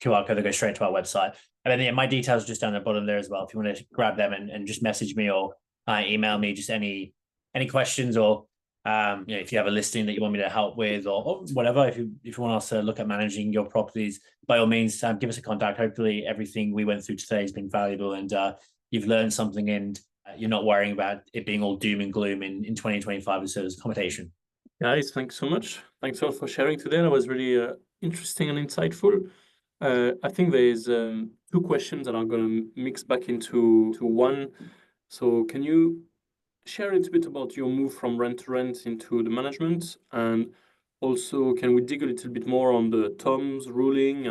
QR code that goes straight to our website. And then my details just down the bottom there as well. If you want to grab them and just message me or email me just any questions, or if you have a listing that you want me to help with, or whatever, if you want us to look at managing your properties, by all means, give us a contact. Hopefully everything we went through today has been valuable, and you've learned something, and you're not worrying about it being all doom and gloom in 2025 with service accommodation. Guys, thanks so much. Thanks all for sharing today. That was really interesting and insightful. I think there's two questions that I'm going to mix back into one. So can you share a little bit about your move from rent to rent into the management, and also, can we dig a little bit more on the Tom's ruling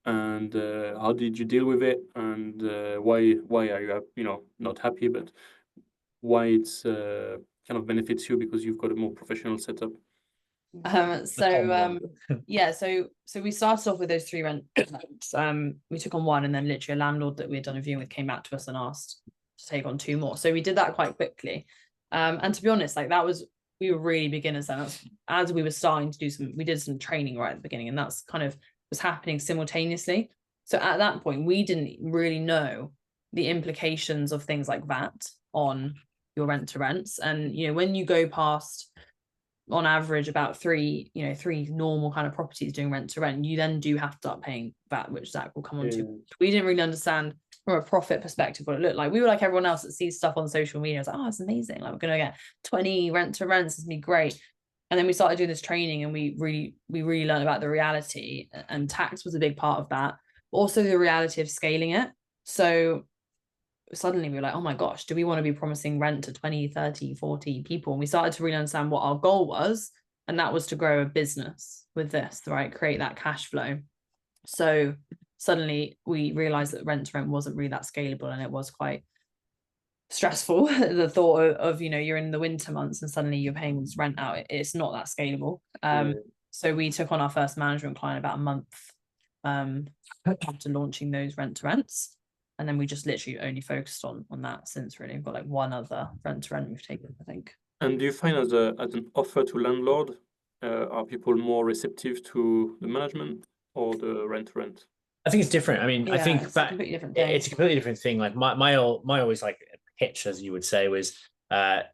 and how did you deal with it, and why are you not happy, but why it's kind of benefits you because you've got a more professional setup? Yeah, so we started off with those 3 rent. We took on 1, and then literally a landlord that we had done a viewing with came back to us and asked to take on 2 more. So we did that quite quickly. And to be honest, like we were really beginners then. As we were starting to we did some training right at the beginning, and that's kind of was happening simultaneously. So at that point, we didn't really know the implications of things like VAT on your rent to rents. And when you go past, on average, about 3 normal kind of properties doing rent to rent, you then do have to start paying VAT, which Zac will come on to. We didn't really understand from a profit perspective what it looked like. We were like everyone else that sees stuff on social media. It's like, oh, it's amazing, like we're gonna get 20 rent to rents, it's gonna be great. And then we started doing this training, and we really learned about the reality, and tax was a big part of that, but also the reality of scaling it. So suddenly we were like, oh my gosh, do we want to be promising rent to 20, 30, 40 people? And we started to really understand what our goal was, and that was to grow a business with this, right? Create that cash flow. So suddenly we realized that rent to rent wasn't really that scalable, and it was quite stressful. The thought of you're in the winter months and suddenly you're paying this rent out, it's not that scalable. So we took on our first management client about a month after launching those rent to rents. And then we just literally only focused on that since. Really, we've got like 1 other rent to rent we've taken, I think. And do you find as an offer to landlord, are people more receptive to the management or the rent to rent? I think it's different. I mean, I think it's a completely different thing. It's a completely different thing. Like my always like pitch, as you would say, was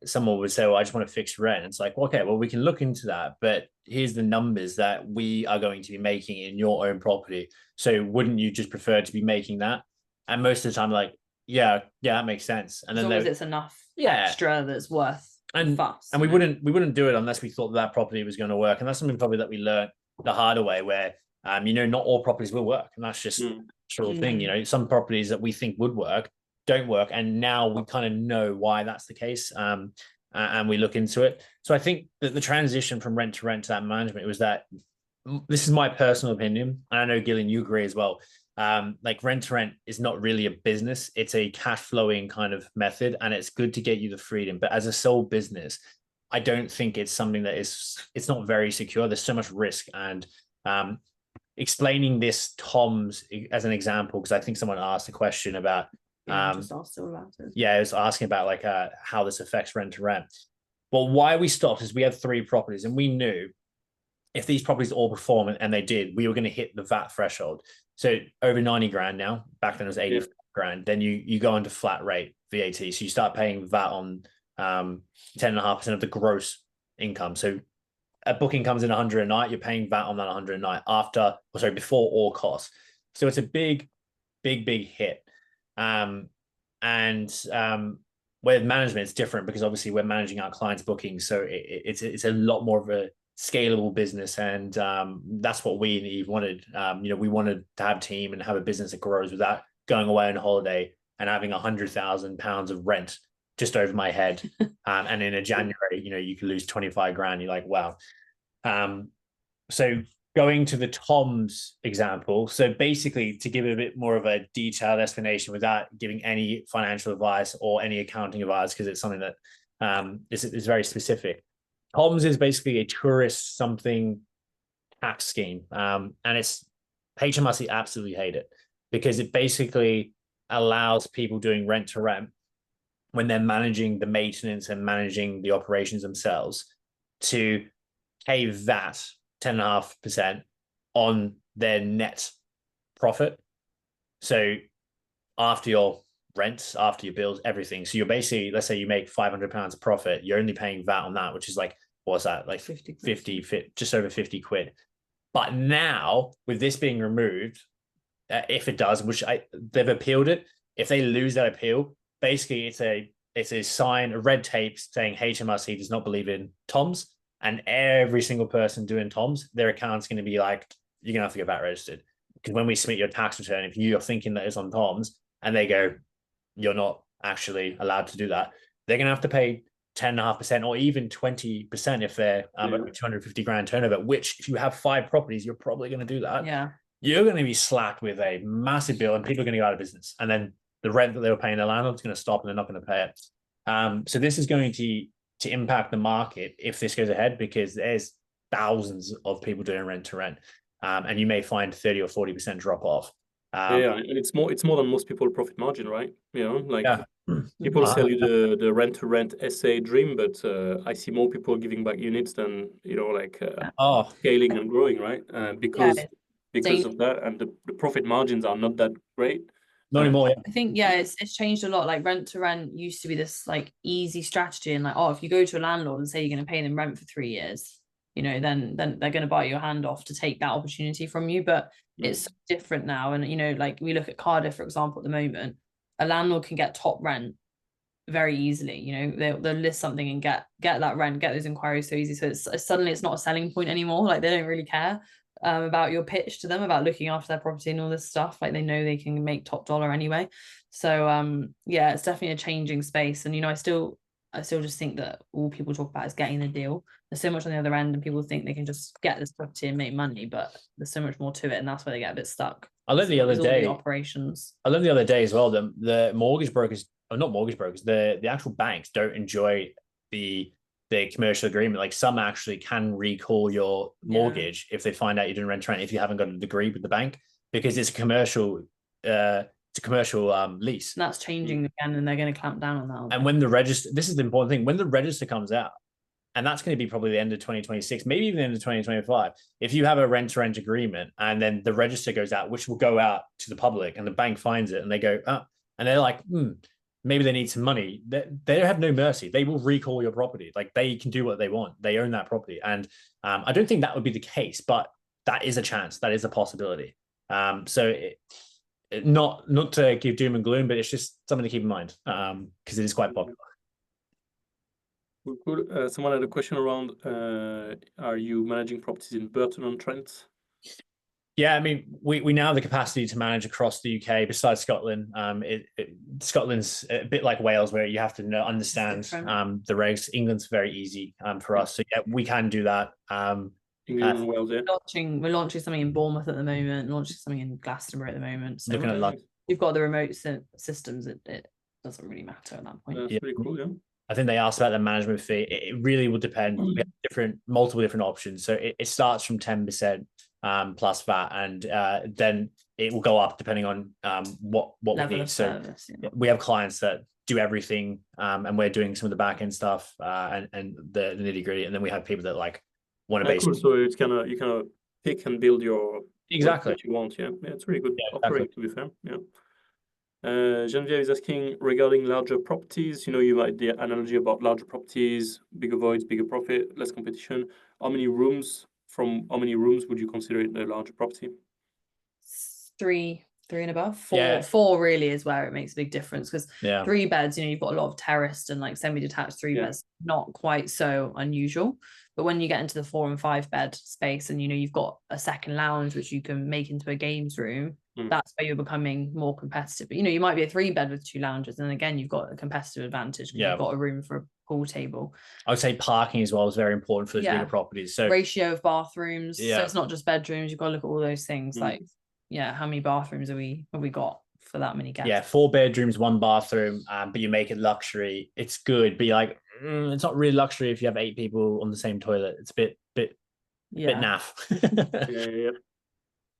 someone would say, well, I just want to fix rent. It's like, okay, well, we can look into that, but here's the numbers that we are going to be making in your own property. So wouldn't you just prefer to be making that? And most of the time, like, yeah, that makes sense. And as then long as it's enough extra that's worth fuss. And we wouldn't do it unless we thought that property was going to work. And that's something probably that we learned the harder way, where not all properties will work, and that's just sort of thing. Some properties that we think would work don't work, and now we kind of know why that's the case, and we look into it. So I think that the transition from rent to that management was that, this is my personal opinion, and I know Gillian, you agree as well. Like rent to rent is not really a business, it's a cash flowing kind of method, and it's good to get you the freedom, but as a sole business, I don't think it's something that it's not very secure. There's so much risk. And explaining this Tom's as an example, because I think someone asked a question about just asked all about it. Yeah, I was asking about like how this affects rent to rent. Well, why we stopped is we had 3 properties, and we knew if these properties all perform, and they did, we were going to hit the VAT threshold. So over 90 grand now. Back then it was 80 grand. Then you go into flat rate VAT. So you start paying VAT on 10.5% of the gross income. So a booking comes in 100 a night, you're paying VAT on that 100 a night before all costs. So it's a big hit. With management, it's different, because obviously we're managing our clients' bookings. So it's a lot more of a scalable business, and that's what we and Eve wanted. We wanted to have a team and have a business that grows without going away on holiday and having £100,000 of rent just over my head. And in a January, you could lose 25 grand. You're like, wow. So going to the Tom's example, so basically, to give a bit more of a detailed explanation without giving any financial advice or any accounting advice, because it's something that is very specific. Tom's is basically a tourist something tax scheme. And it's HMRC absolutely hate it, because it basically allows people doing rent to rent, when they're managing the maintenance and managing the operations themselves, to pay VAT 10.5% on their net profit. So after your rent, after your bills, everything. So you're basically, let's say you make £500 of profit, you're only paying VAT on that, which is like, what's that? Like 50, just over 50 quid. But now with this being removed, if it does, which they've appealed it, if they lose that appeal, basically it's a sign, a red tape saying HMRC does not believe in Tom's, and every single person doing Tom's, their account's going to be like, you're going to have to get VAT registered. Because when we submit your tax return, if you're thinking that it's on Tom's and they go, you're not actually allowed to do that, they're going to have to pay 10.5% or even 20% if they're over 250 grand turnover, which if you have 5 properties, you're probably going to do that. Yeah. You're going to be slapped with a massive bill and people are going to go out of business. And then the rent that they were paying the landlord's going to stop and they're not going to pay it. So this is going to impact the market if this goes ahead, because there's thousands of people doing rent to rent. And you may find 30 or 40% drop off. Yeah, and it's more than most people profit margin, right? You know, like people sell you the rent to rent SA dream, but I see more people giving back units than, you know, like scaling and growing, right? Because of that, and the profit margins are not that great. Not anymore. I think it's changed a lot. Like rent to rent used to be this like easy strategy, and like, oh, if you go to a landlord and say you're going to pay them rent for 3 years, you know, then they're going to bite your hand off to take that opportunity from you. But it's so different now. And, you know, like we look at Cardiff, for example, at the moment, a landlord can get top rent very easily. You know, they'll list something and get that rent, get those inquiries so easy. So it's suddenly it's not a selling point anymore. Like they don't really care about your pitch to them about looking after their property and all this stuff. Like they know they can make top dollar anyway. So yeah, it's definitely a changing space. And, you know, I still just think that all people talk about is getting the deal. There's so much on the other end, and people think they can just get this property and make money, but there's so much more to it, and that's where they get a bit stuck. I learned the other day operations. I learned the other day as well that the mortgage brokers, or not mortgage brokers, the actual banks don't enjoy the commercial agreement. Like some actually can recall your mortgage if they find out you didn't rent to rent if you haven't got a degree with the bank, because it's a commercial lease. And that's changing again, and they're going to clamp down on that. And when the register, this is the important thing, when the register comes out, and that's going to be probably the end of 2026, maybe even the end of 2025, if you have a rent to rent agreement and then the register goes out, which will go out to the public, and the bank finds it and they go, and they're like, maybe they need some money. They have no mercy. They will recall your property. Like they can do what they want. They own that property. And I don't think that would be the case, but that is a chance. That is a possibility. So not to give doom and gloom, but it's just something to keep in mind because it is quite popular. Cool. Someone had a question around, are you managing properties in Burton-on-Trent? Yeah, I mean, we now have the capacity to manage across the UK besides Scotland. Scotland's a bit like Wales, where you have to understand the regs. England's very easy for us. So yeah, we can do that. England and Wales, yeah. We're launching something in Bournemouth at the moment, launching something in Glastonbury at the moment. So looking at London. You've got the remote systems, it doesn't really matter at that point. That's pretty cool, yeah. I think they asked about the management fee. It really will depend. We have multiple different options. So it starts from 10% plus VAT, and then it will go up depending on what we need. So we have clients that do everything, and we're doing some of the back end stuff and the nitty gritty, and then we have people that like want to basically. Cool. So it's you kind of pick and build your what you want. Yeah, it's really good offering, to be fair. Yeah. Genevieve is asking regarding larger properties. You know, you like the analogy about larger properties, bigger voids, bigger profit, less competition. How many rooms would you consider it a larger property? Three and above. Four really is where it makes a big difference, because 3 beds, you know, you've got a lot of terraced and like semi-detached 3 beds, not quite so unusual. But when you get into the 4 and 5 bed space, and you know, you've got a second lounge which you can make into a games room, that's where you're becoming more competitive. But you know, you might be a 3 bed with 2 lounges, and again, you've got a competitive advantage because you've got a room for a pool table. I would say parking as well is very important for those bigger properties. So ratio of bathrooms. So it's not just bedrooms. You've got to look at all those things. Like, how many bathrooms have we got for that many guests? 4 bedrooms, 1 bathroom, but you make it luxury. It's good, but you're like, it's not really luxury if you have 8 people on the same toilet. It's a bit naff.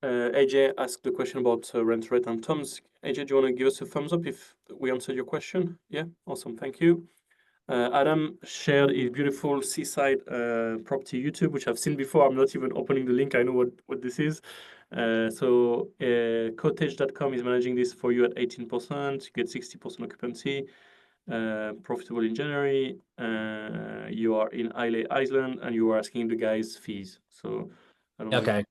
AJ asked the question about rent rate and Tom's. AJ, do you want to give us a thumbs up if we answered your question? Yeah, awesome, thank you. Adam shared his beautiful seaside property YouTube, which I've seen before. I'm not even opening the link. I know what this is. So cottage.com is managing this for you at 18%. You get 60% occupancy. Profitable in January. You are in Islay, Iceland, and you are asking the guys fees. So I don't know.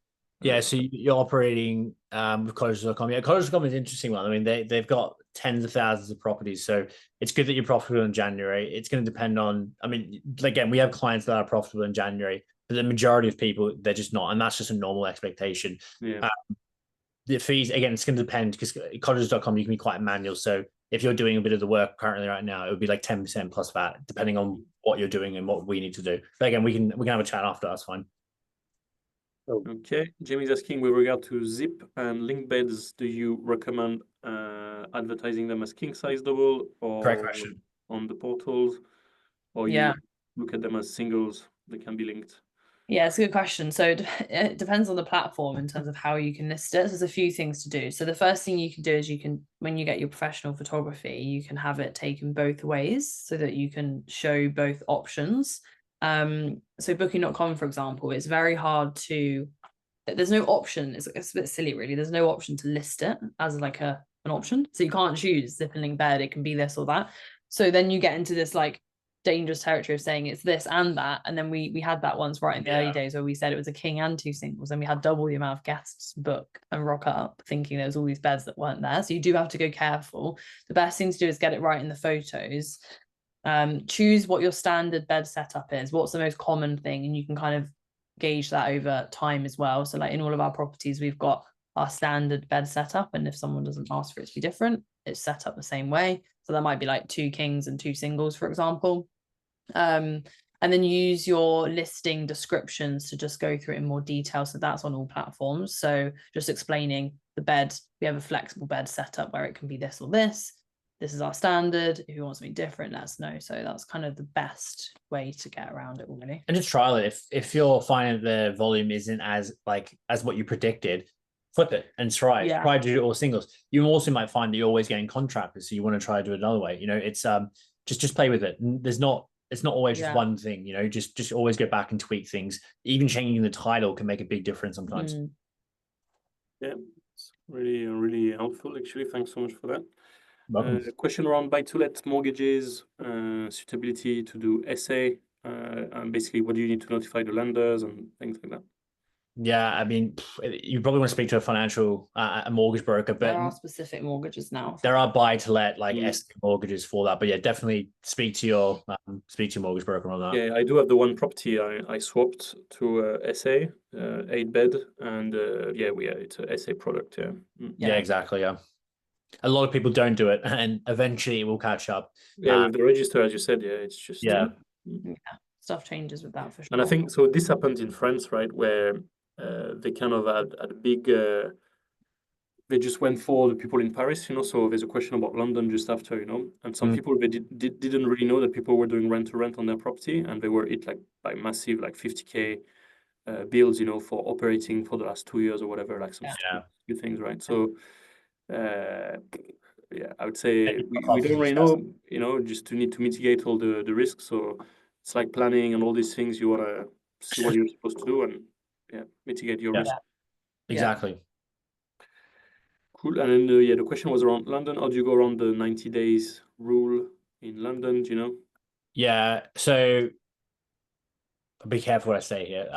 Yeah, so you're operating with cottage.com. Yeah, cottage.com is an interesting one. I mean, they've got tens of thousands of properties, so it's good that you're profitable in January. It's going to depend on, I mean, again, we have clients that are profitable in January, but the majority of people, they're just not, and that's just a normal expectation. Yeah. The fees, again, it's going to depend, because cottage.com, you can be quite manual. So if you're doing a bit of the work currently right now, it would be like 10% plus VAT, depending on what you're doing and what we need to do. But again, we can have a chat after. That's fine. Okay, Jamie's asking with regard to zip and link beds, do you recommend advertising them as king size double or Correct question. on the portals, or you Yeah. look at them as singles that can be linked? Yeah, it's a good question. So it depends on the platform in terms of how you can list it. So there's a few things to do. So the first thing you can do is you can, when you get your professional photography, you can have it taken both ways so that you can show both options. So booking.com, for example, it's very hard to, there's no option. It's a bit silly, really. There's no option to list it as like an option. So you can't choose zip and link bed. It can be this or that. So then you get into this like dangerous territory of saying it's this and that. And then we had that once right in the early days where we said it was a king and two singles, and we had double the amount of guests book and rock up thinking there was all these beds that weren't there. So you do have to go careful. The best thing to do is get it right in the photos. Choose what your standard bed setup is, what's the most common thing, and you can kind of gauge that over time as well. So like in all of our properties, we've got our standard bed setup, and if someone doesn't ask for it to be different, it's set up the same way. So there might be like 2 kings and 2 singles, for example. And then use your listing descriptions to just go through it in more detail. So that's on all platforms. So just explaining the bed, we have a flexible bed setup where it can be this or this. This is our standard. If you want something different, let us know. So that's kind of the best way to get around it, really. And just trial it. If you're finding the volume isn't as what you predicted, flip it and try. Yeah. Try to do it all singles. You also might find that you're always getting contractors, so you want to try to do it another way. You know, it's just play with it. It's not always just one thing. You know, just always go back and tweak things. Even changing the title can make a big difference sometimes. Yeah, it's really helpful actually. Thanks so much for that. Welcome. Question around buy-to-let mortgages, suitability to do SA, and basically what do you need to notify the lenders and things like that. Yeah, I mean, you probably want to speak to a mortgage broker, but there are specific mortgages now. There are buy-to-let SA mortgages for that, but yeah, definitely speak to your mortgage broker on that. Yeah, I do have the one property I swapped to SA, 8-bed, and it's a SA product. Yeah, exactly. Yeah, a lot of people don't do it, and eventually it will catch up. Yeah, with the register, as you said, it's just stuff changes with that for sure. And I think so. This happened in France, right, where they kind of had a big. They just went for the people in Paris, so there's a question about London just after, and some people, they didn't really know that people were doing rent-to-rent on their property, and they were hit like by massive like 50K bills, for operating for the last 2 years or whatever, like some few things, right? So I would say we don't really know, just to need to mitigate all the risks. So it's like planning and all these things. You want to see what you're supposed to do and mitigate your risk. Exactly. Cool. And then the question was around London. How do you go around the 90 days rule in London? Do you know? Yeah. So be careful what I say here.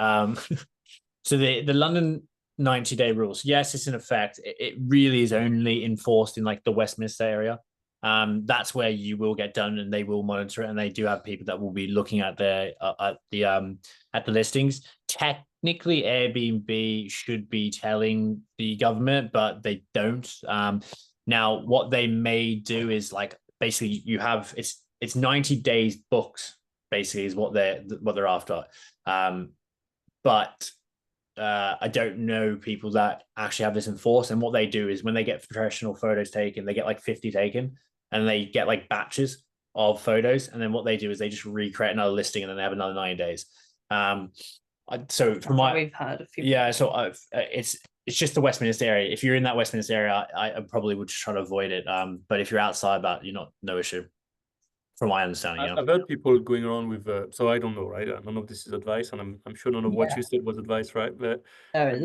So the London 90-day rules, yes, it's in effect. It really is only enforced in like the Westminster area. That's where you will get done, and they will monitor it, and they do have people that will be looking at the listings. Technically, Airbnb should be telling the government, but they don't. Now, what they may do is like basically you have it's 90 days books basically is what they're after. But I don't know people that actually have this enforced. And what they do is when they get professional photos taken, they get like 50 taken, and they get like batches of photos. And then what they do is they just recreate another listing, and then they have another 90 days. So from we've heard a few. Yeah, so it's just the Westminster area. If you're in that Westminster area, I probably would just try to avoid it. But if you're outside that, no issue. From my understanding, I've heard people going around with, so I don't know, right? None of this is advice, and I'm sure none of what you said was advice, right? But I've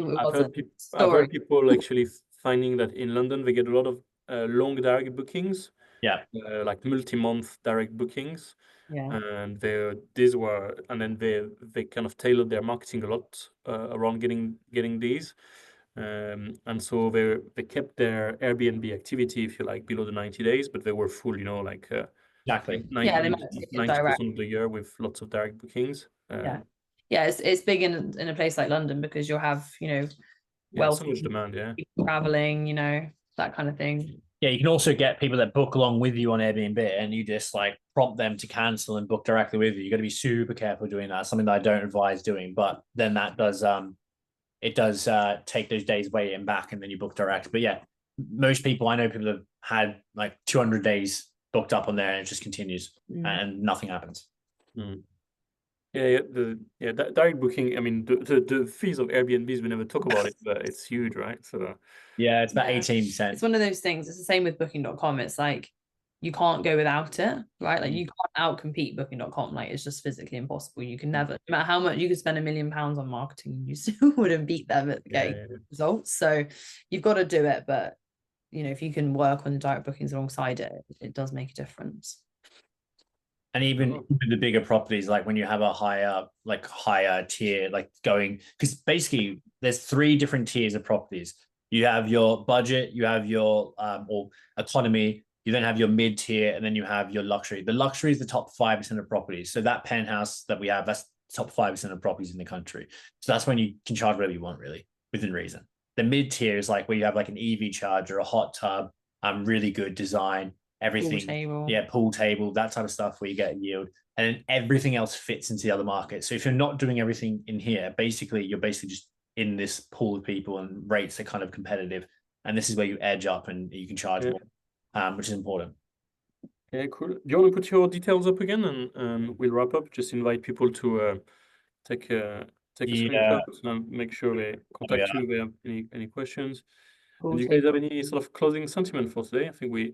heard people actually finding that in London they get a lot of long direct bookings, like multi-month direct bookings, and then they kind of tailored their marketing a lot around getting these. And so they kept their Airbnb activity, if you like, below the 90 days, but they were full, exactly. 90% of the year with lots of direct bookings. It's big in a place like London because you'll have, so much demand, people traveling, that kind of thing. Yeah, you can also get people that book along with you on Airbnb, and you just like prompt them to cancel and book directly with you. You got to be super careful doing that. Something that I don't advise doing, but then that does it does take those days away and back, and then you book direct. But yeah, most people I know, people have had like 200 days booked up on there, and it just continues, and nothing happens. Yeah, direct booking. I mean, the fees of Airbnbs, we never talk about it, but it's huge, right? So yeah, it's about Yeah. 18%. It's one of those things. It's the same with booking.com. It's like you can't go without it, right? Like you can't outcompete booking.com. Like it's just physically impossible. You can never, no matter how much you could spend £1 million on marketing, you still wouldn't beat them at getting results. So you've got to do it. But you know, if you can work on the direct bookings alongside it, it does make a difference. And even the bigger properties, like when you have a higher tier, like going, because basically there's 3 different tiers of properties. You have your budget, you have your or economy, you then have your mid tier, and then you have your luxury. The luxury is the top 5% of properties. So that penthouse that we have, that's the top 5% of properties in the country. So that's when you can charge whatever you want, really, within reason. The mid tier is like where you have like an EV charger, a hot tub, really good design, everything. Pool table. Yeah, pool table, that type of stuff where you get a yield. And then everything else fits into the other market. So if you're not doing everything in here, basically you're basically just in this pool of people, and rates are kind of competitive. And this is where you edge up and you can charge more, which is important. Yeah, cool. Do you want to put your details up again, and we'll wrap up? Just invite people to take a screenshot and make sure they contact you if they have any questions. Do you guys have any sort of closing sentiment for today? I think we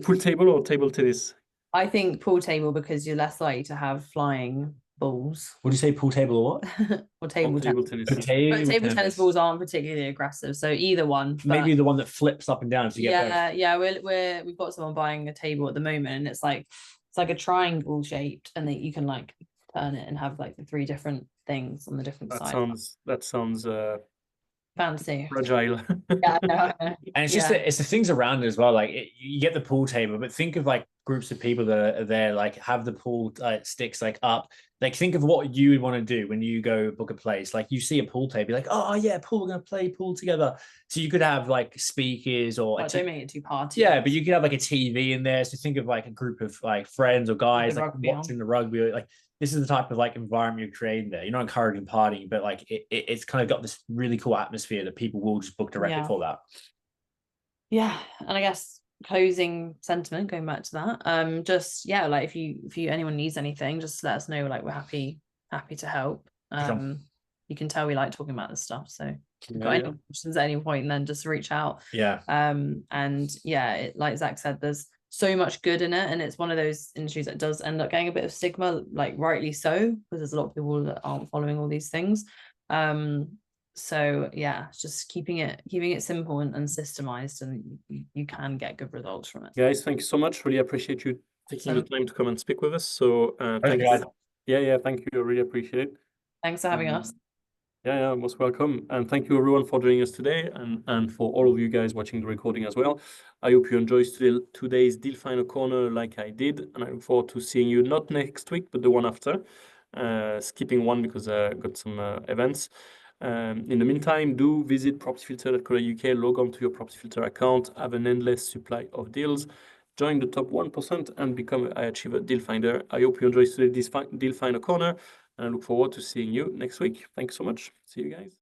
pool table or table tennis. I think pool table, because you're less likely to have flying balls. Would you say pool table or what? Or table tennis. But table tennis balls aren't particularly aggressive, so either one. Maybe the one that flips up and down. So you get we've got someone buying a table at the moment, and it's like a triangle shaped, and then you can like turn it and have like the 3 different things on the different sides. That sounds fancy, fragile. Yeah, I know. And it's just it's the things around it as well. Like you get the pool table, but think of like groups of people that are there, like have the pool sticks like up. Like think of what you would want to do when you go book a place. Like you see a pool table, you're like, oh yeah, pool, we're gonna play pool together. So you could have like speakers or don't make it too party. Yeah, but you could have like a TV in there. So think of like a group of like friends or guys like watching the rugby. Like this is the type of like environment you're creating there. You're not encouraging partying, but like it's kind of got this really cool atmosphere that people will just book directly for that. Yeah, and I guess closing sentiment, going back to that, just like if you anyone needs anything, just let us know. Like we're happy to help. You can tell we like talking about this stuff, so if you've got any questions at any point, then just reach out. And like Zac said, there's so much good in it, and it's one of those industries that does end up getting a bit of stigma, like rightly so, because there's a lot of people that aren't following all these things. So just keeping it simple and systemized, and you can get good results from it. Guys, thank you so much. Really appreciate you taking the time to come and speak with us. So thank you. Thank you. I really appreciate it. Thanks for having us. Most welcome. And thank you everyone for joining us today, and for all of you guys watching the recording as well. I hope you enjoyed today's Deal Finder Corner like I did, and I look forward to seeing you not next week, but the one after. Skipping one because I got some events. In the meantime, do visit propertyfilter.co.uk, log on to your Property Filter account, have an endless supply of deals, join the top 1%, and become an iAchiever Deal Finder. I hope you enjoyed today's Deal Finder Corner, and I look forward to seeing you next week. Thanks so much. See you guys.